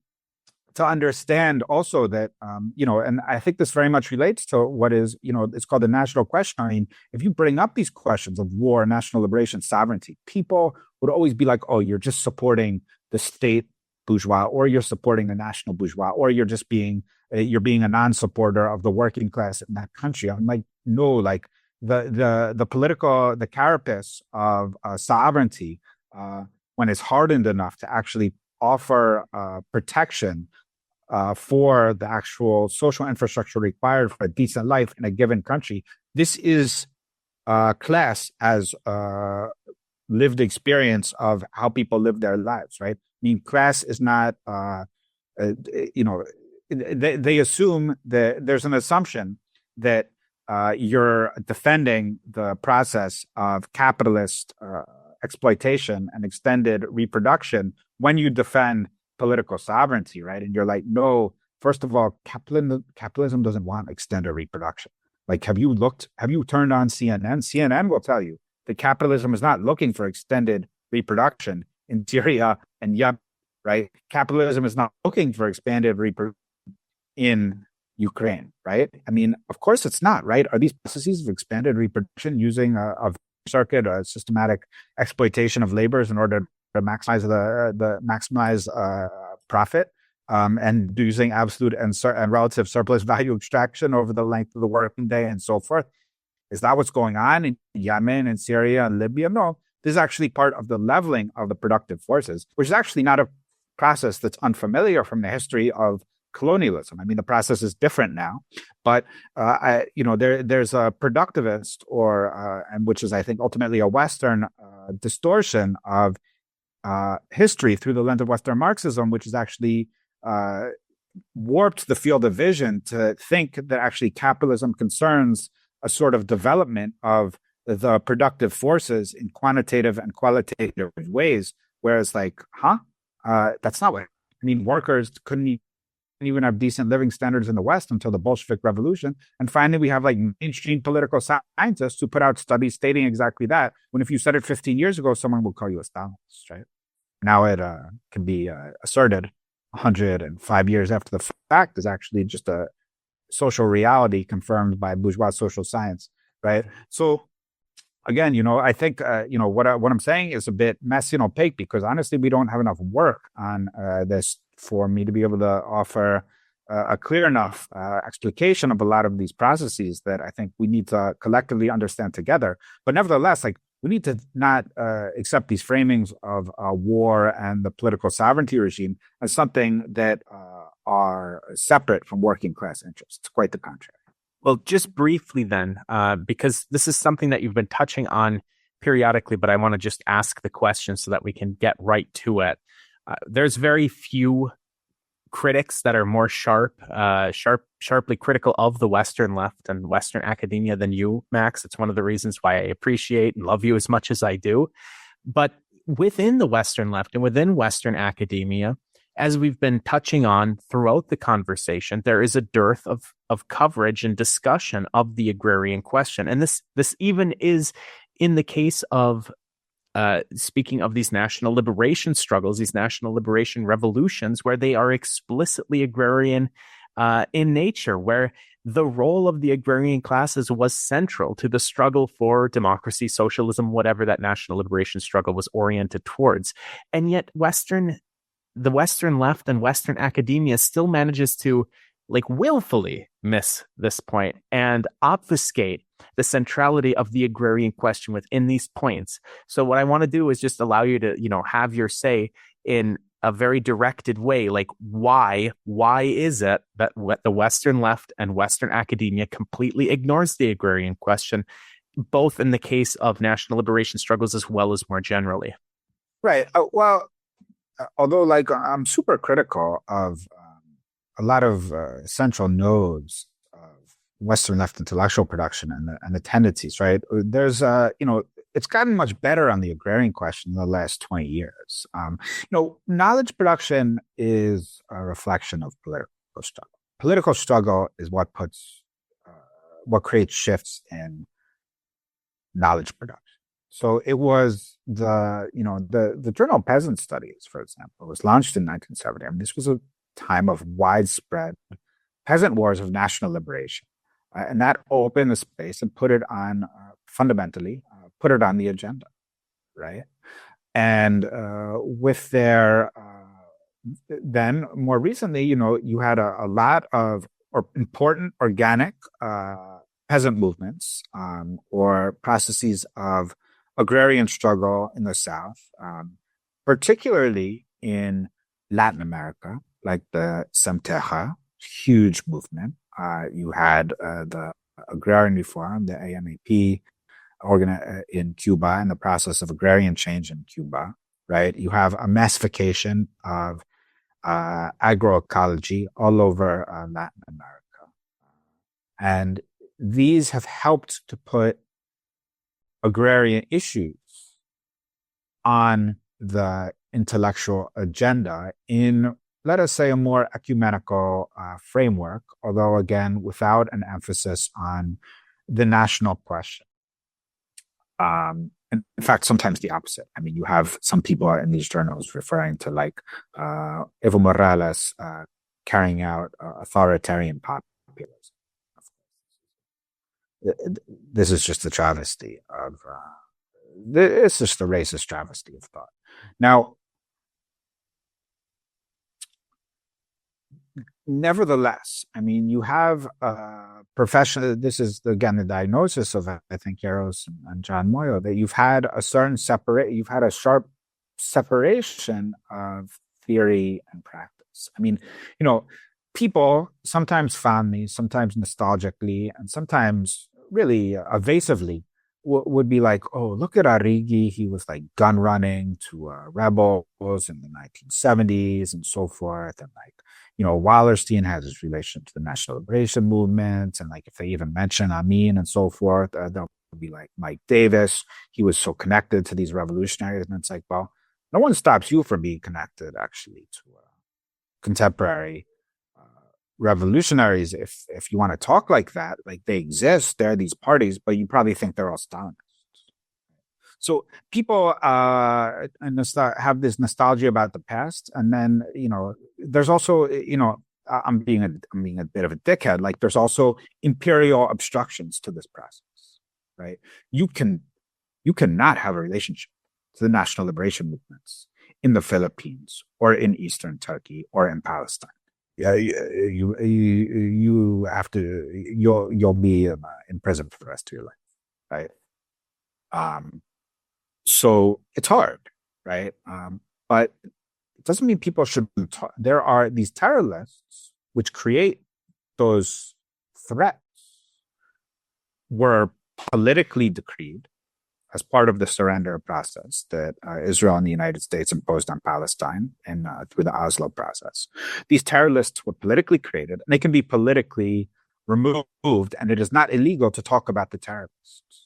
to understand also that, and I think this very much relates to what is, it's called the national question. If you bring up these questions of war, national liberation, sovereignty, people would always be like, oh, you're just supporting the state bourgeois, or you're supporting the national bourgeois, or you're being a non-supporter of the working class in that country. I'm like, no, the political, the carapace of sovereignty, when it's hardened enough to actually offer protection for the actual social infrastructure required for a decent life in a given country. This is class as lived experience of how people live their lives, right? Class is not, they assume that there's an assumption that you're defending the process of capitalist exploitation and extended reproduction when you defend political sovereignty, right? And you're like, no, first of all, capitalism doesn't want extended reproduction. Have you turned on CNN? CNN will tell you that capitalism is not looking for extended reproduction in Syria and Yemen, right? Capitalism is not looking for expanded reproduction in Ukraine, right? Of course it's not, right? Are these processes of expanded reproduction using a circuit, a systematic exploitation of labors in order to maximize the profit, and using absolute and relative surplus value extraction over the length of the working day and so forth? Is that what's going on in Yemen and Syria and Libya? No, this is actually part of the leveling of the productive forces, which is actually not a process that's unfamiliar from the history of colonialism. I mean, the process is different now, but there's a productivist, and which is, I think, ultimately a Western distortion of history through the lens of Western Marxism, which is actually warped the field of vision to think that actually capitalism concerns a sort of development of the productive forces in quantitative and qualitative ways, whereas that's not what I mean. Workers couldn't even have decent living standards in the West until the Bolshevik Revolution. And finally, we have like mainstream political scientists who put out studies stating exactly that, when if you said it 15 years ago, someone would call you a Stalinist, right? Now it can be asserted 105 years after the fact is actually just a social reality confirmed by bourgeois social science, right? So again, I think, what I'm saying is a bit messy and opaque, because honestly, we don't have enough work on this for me to be able to offer a clear enough explication of a lot of these processes that I think we need to collectively understand together. But nevertheless, we need to not accept these framings of war and the political sovereignty regime as something that are separate from working class interests. Quite the contrary. Well, just briefly then, because this is something that you've been touching on periodically, but I want to just ask the question so that we can get right to it. There's very few critics that are more sharply critical of the Western left and Western academia than you, Max. It's one of the reasons why I appreciate and love you as much as I do. But within the Western left and within Western academia, as we've been touching on throughout the conversation, there is a dearth of coverage and discussion of the agrarian question. And this even is in the case of speaking of these national liberation struggles, these national liberation revolutions, where they are explicitly agrarian in nature, where the role of the agrarian classes was central to the struggle for democracy, socialism, whatever that national liberation struggle was oriented towards. And yet the Western left and Western academia still manages to willfully miss this point and obfuscate the centrality of the agrarian question within these points. So what I want to do is just allow you to, have your say in a very directed way. Why is it that the Western left and Western academia completely ignores the agrarian question, both in the case of national liberation struggles as well as more generally? Right. Although I'm super critical of a lot of central nodes of Western left intellectual production and the tendencies, right? There's, it's gotten much better on the agrarian question in the last 20 years. Knowledge production is a reflection of political struggle. Political struggle is what creates shifts in knowledge production. So it was the journal Peasant Studies, for example, was launched in 1970. I mean, this was a time of widespread peasant wars of national liberation. And that opened the space and put it on, fundamentally, put it on the agenda, right? And with their, then more recently, you had a lot of important organic peasant movements or processes of agrarian struggle in the South, particularly in Latin America, like the Semteja, huge movement. You had the Agrarian Reform, the AMAP, in Cuba, and the process of agrarian change in Cuba, right? You have a massification of agroecology all over Latin America. And these have helped to put agrarian issues on the intellectual agenda in, let us say, a more ecumenical framework, although again, without an emphasis on the national question. And in fact, sometimes the opposite. I mean, you have some people in these journals referring to Evo Morales carrying out authoritarian populism. This is just a travesty of, it's just a racist travesty of thought. Now, nevertheless, I mean, you have professional. This is again the diagnosis of, I think, Yaros and John Moyo, that you've had a sharp separation of theory and practice. I mean, people sometimes fondly, sometimes nostalgically, and sometimes really evasively would be like, oh, look at Arrighi. He was like gun running to rebels in the 1970s and so forth. And like, Wallerstein has his relation to the National Liberation Movement. And like, if they even mention Amin and so forth, they'll be like Mike Davis. He was so connected to these revolutionaries. And it's like, well, no one stops you from being connected actually to contemporary revolutionaries. If you want to talk like that, like they exist, there are these parties, but you probably think they're all Stalinists. So people have this nostalgia about the past, and then there's also I'm being a bit of a dickhead. Like there's also imperial obstructions to this process, right? You cannot have a relationship to the national liberation movements in the Philippines or in Eastern Turkey or in Palestine. Yeah, you have to. You'll be in prison for the rest of your life, right? So it's hard, right? But it doesn't mean people should. There are these terror lists which create those threats were politically decreed as part of the surrender process that Israel and the United States imposed on Palestine and through the Oslo process. These terror lists were politically created, and they can be politically removed, and it is not illegal to talk about the terrorists.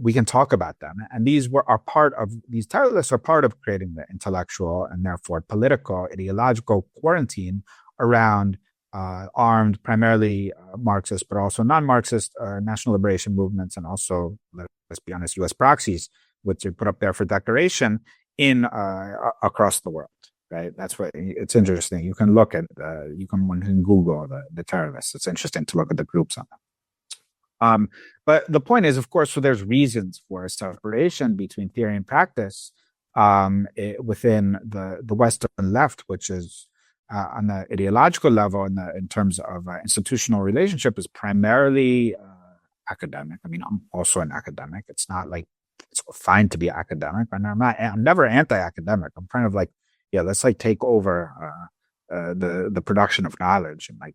We can talk about them, and these terror lists are part of creating the intellectual and therefore political, ideological quarantine around armed, primarily Marxist, but also non-Marxist national liberation movements, and also, let's be honest, U.S. proxies, which are put up there for declaration in across the world. Right? That's what it's interesting. You can look at one can Google the terrorists. It's interesting to look at the groups on them. But the point is, of course, so there's reasons for a separation between theory and practice within the Western left, which is on the ideological level in terms of institutional relationship is primarily academic. I mean, I'm also an academic. It's not like it's fine to be academic. I'm never anti-academic. I'm kind of like, yeah, let's like take over the production of knowledge and like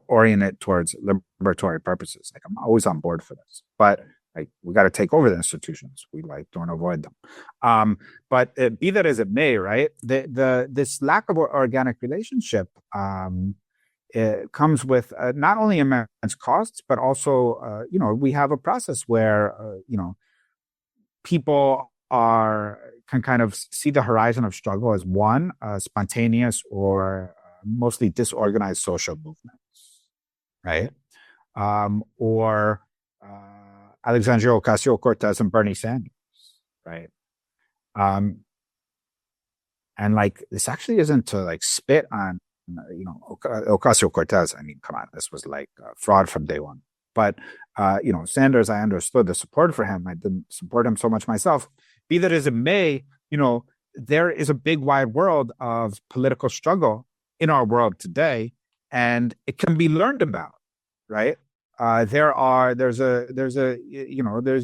orient it towards liberatory purposes. Like I'm always on board for this, but like we got to take over the institutions. We like don't avoid them. But be that as it may, right? This lack of organic relationship it comes with not only immense costs, but also we have a process where people can kind of see the horizon of struggle as one spontaneous or mostly disorganized social movement. Right? Or Alexandria Ocasio-Cortez and Bernie Sanders, right? And like, this actually isn't to like spit on, Ocasio-Cortez. I mean, come on, this was like fraud from day one. But, Sanders, I understood the support for him. I didn't support him so much myself. Be that as it may, there is a big wide world of political struggle in our world today, and it can be learned about, right? There's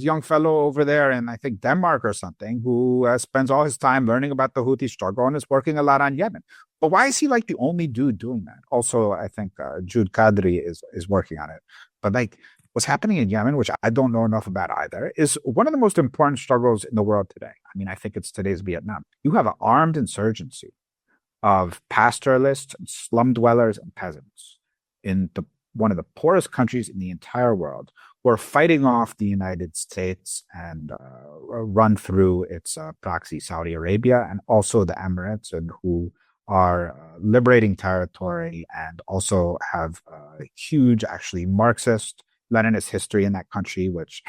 young fellow over there in I think Denmark or something who spends all his time learning about the Houthi struggle and is working a lot on Yemen. But why is he like the only dude doing that? Also, I think Jude Qadri is working on it. But like what's happening in Yemen, which I don't know enough about either, is one of the most important struggles in the world today. I mean, I think it's today's Vietnam. You have an armed insurgency of pastoralists, and slum dwellers, and peasants in one of the poorest countries in the entire world who are fighting off the United States and run through its proxy Saudi Arabia and also the Emirates, and who are liberating territory and also have a huge, actually, Marxist Leninist history in that country, which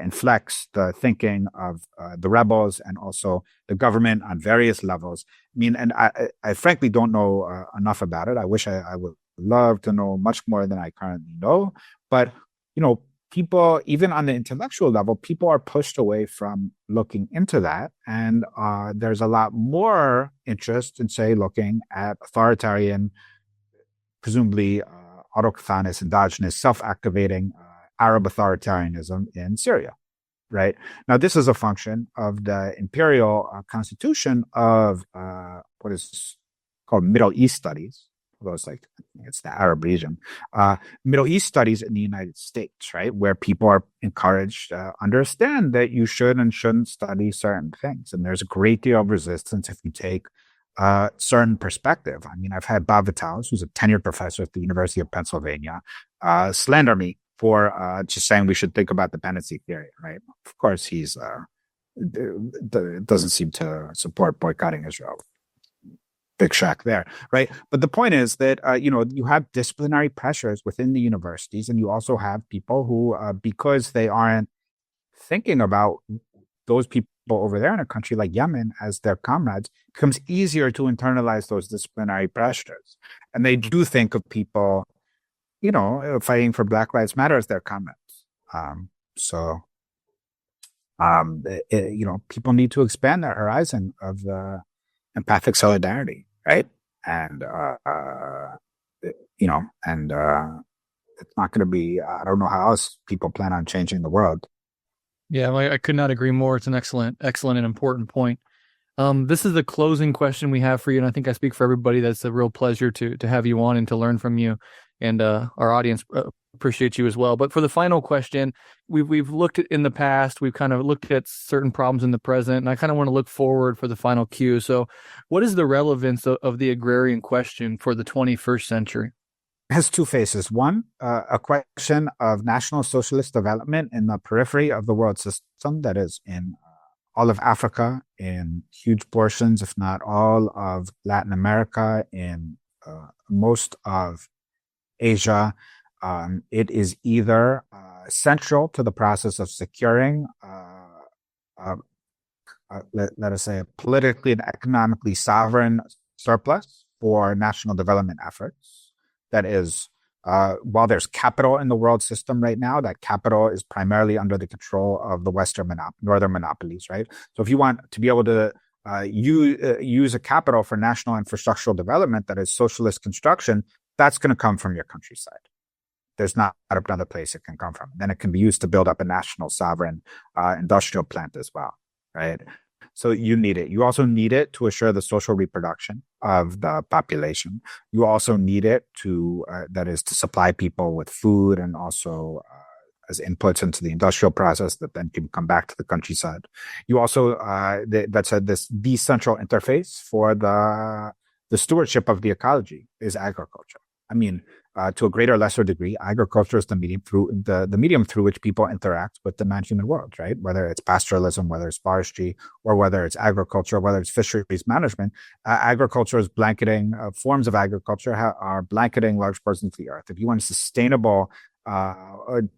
inflects the thinking of the rebels and also the government on various levels. I mean, and I frankly don't know enough about it. I wish I would love to know much more than I currently know. But, people, even on the intellectual level, people are pushed away from looking into that. And there's a lot more interest in, say, looking at authoritarian, presumably autochthonous, endogenous, self-activating Arab authoritarianism in Syria. Right now, this is a function of the imperial constitution of what is called Middle East studies. Although it's the Arab region, Middle East studies in the United States, right, where people are encouraged to understand that you should and shouldn't study certain things, and there's a great deal of resistance if you take a certain perspective. I mean, I've had Bob Vitalis, who's a tenured professor at the University of Pennsylvania, slander me for just saying we should think about dependency theory, right? Of course, he's doesn't seem to support boycotting Israel. Big shack there, right? But the point is that, you have disciplinary pressures within the universities, and you also have people who, because they aren't thinking about those people over there in a country like Yemen as their comrades, it becomes easier to internalize those disciplinary pressures. And they do think of people, fighting for Black Lives Matter as their comrades. People need to expand their horizon of empathic solidarity, right? And, it's not going to be, I don't know how else people plan on changing the world. Yeah, I could not agree more. It's an excellent and important point. This is the closing question we have for you, and I think I speak for everybody. That's a real pleasure to have you on and to learn from you, and our audience appreciates you as well. But for the final question, we've looked at in the past, we've kind of looked at certain problems in the present, and I kind of want to look forward for the final cue. So, what is the relevance of the agrarian question for the 21st century? It has two faces. One, a question of national socialist development in the periphery of the world system, that is in all of Africa, in huge portions, if not all of Latin America, in most of Asia. It is either central to the process of securing, let us say, a politically and economically sovereign surplus for national development efforts. That is, while there's capital in the world system right now, that capital is primarily under the control of the northern monopolies, right? So if you want to be able to use a capital for national infrastructural development that is socialist construction, that's going to come from your countryside. There's not another place it can come from. Then it can be used to build up a national sovereign industrial plant as well, right? So you need it. You also need it to assure the social reproduction of the population. You also need it to, that is, to supply people with food and also as inputs into the industrial process that then can come back to the countryside. You also, the central interface for the stewardship of the ecology is agriculture. I mean, to a greater or lesser degree, agriculture is the medium through which people interact with the non-human world, right? Whether it's pastoralism, whether it's forestry, or whether it's agriculture, whether it's fisheries management, agriculture is blanketing, forms of agriculture are blanketing large portions of the earth. If you want a sustainable,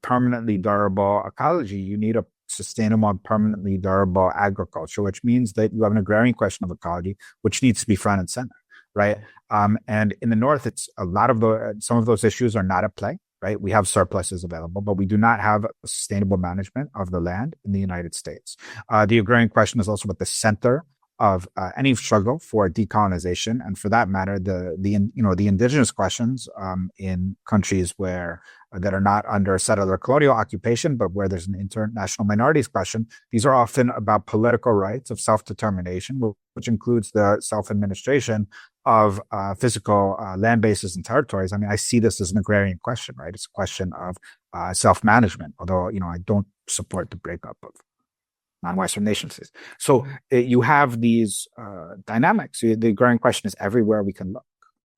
permanently durable ecology, you need a sustainable, permanently durable agriculture, which means that you have an agrarian question of ecology, which needs to be front and center. Right. And in the North, it's a lot of some of those issues are not at play. Right. We have surpluses available, but we do not have sustainable management of the land in the United States. The agrarian question is also at the center of any struggle for decolonization, and for that matter, the indigenous questions in countries that are not under settler colonial occupation, but where there's an international minorities question. These are often about political rights of self-determination, which includes the self-administration of physical land bases and territories. I mean, I see this as an agrarian question, right? It's a question of self-management, although, I don't support the breakup of non-Western nations. So you have these dynamics. The agrarian question is everywhere we can look,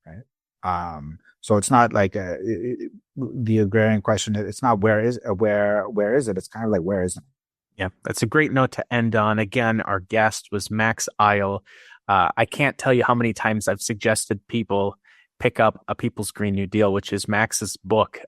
right? So it's not like the agrarian question. It's not where is it? It's kind of like where isn't it? Yeah, that's a great note to end on. Again, our guest was Max Eil. I can't tell you how many times I've suggested people pick up A People's Green New Deal, which is Max's book.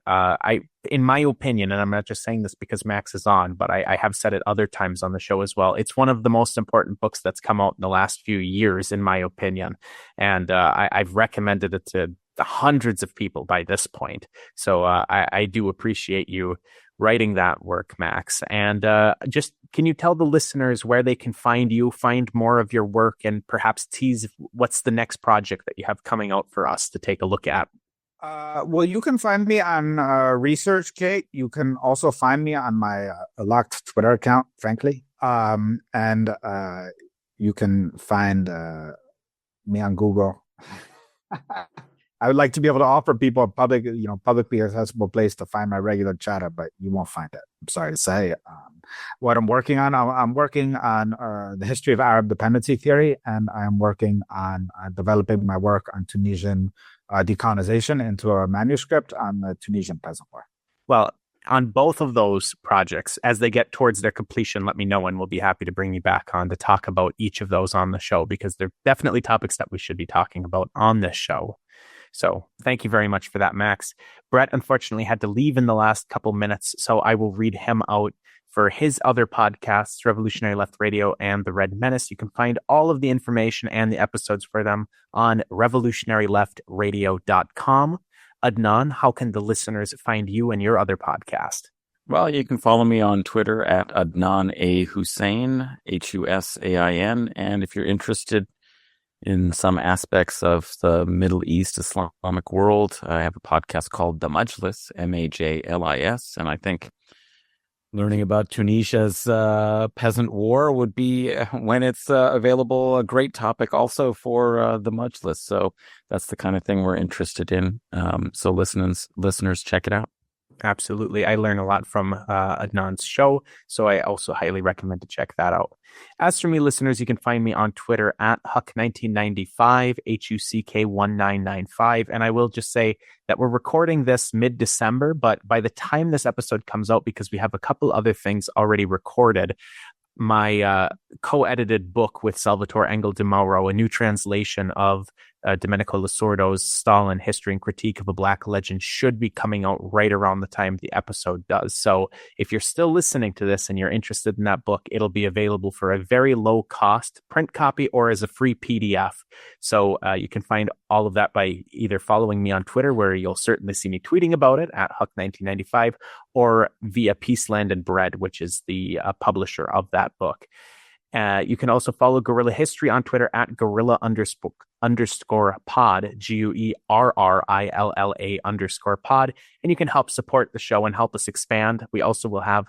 In my opinion, and I'm not just saying this because Max is on, but I have said it other times on the show as well. It's one of the most important books that's come out in the last few years, in my opinion. And I've recommended it to hundreds of people by this point. So I do appreciate you writing that work, Max. And just can you tell the listeners where they can find you, find more of your work, and perhaps tease what's the next project that you have coming out for us to take a look at? Well, you can find me on ResearchGate. You can also find me on my locked Twitter account, frankly. And you can find me on Google. I would like to be able to offer people a publicly accessible place to find my regular chatter, but you won't find it. I'm sorry to say. What I'm working on, I'm working on the history of Arab dependency theory, and I'm working on developing my work on Tunisian decolonization into a manuscript on the Tunisian Peasant War. Well, on both of those projects, as they get towards their completion, let me know, and we'll be happy to bring you back on to talk about each of those on the show, because they're definitely topics that we should be talking about on this show. So thank you very much for that, Max. Brett unfortunately had to leave in the last couple minutes, so I will read him out for his other podcasts, Revolutionary Left Radio and The Red Menace. You can find all of the information and the episodes for them on revolutionaryleftradio.com. Adnan, how can the listeners find you and your other podcast? Well, you can follow me on Twitter at Adnan A. Hussein, Husain. And if you're interested in some aspects of the Middle East Islamic world, I have a podcast called The Majlis, Majlis. And I think learning about Tunisia's peasant war would be, when it's available, a great topic also for The Majlis. So that's the kind of thing we're interested in. So listeners, check it out. Absolutely. I learn a lot from Adnan's show, so I also highly recommend to check that out. As for me, listeners, you can find me on Twitter at Huck1995, HUCK1995. And I will just say that we're recording this mid-December, but by the time this episode comes out, because we have a couple other things already recorded, my co-edited book with Salvatore Engel de Mauro, a new translation of Domenico Lasordo's Stalin, History and Critique of a Black Legend, should be coming out right around the time the episode does. So if you're still listening to this and you're interested in that book, it'll be available for a very low cost print copy or as a free PDF. So you can find all of that by either following me on Twitter, where you'll certainly see me tweeting about it at Huck1995, or via Peaceland and Bread, which is the publisher of that book. You can also follow Guerrilla History on Twitter at Guerrilla_pod, GUERRILLA_pod. And you can help support the show and help us expand. We also will have,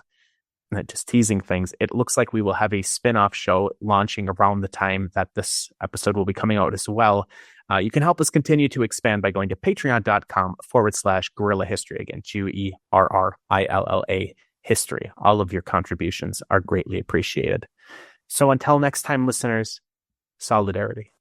just teasing things, it looks like we will have a spin-off show launching around the time that this episode will be coming out as well. You can help us continue to expand by going to patreon.com/Guerrilla History. Again, GUERRILLA History. All of your contributions are greatly appreciated. So until next time, listeners, solidarity.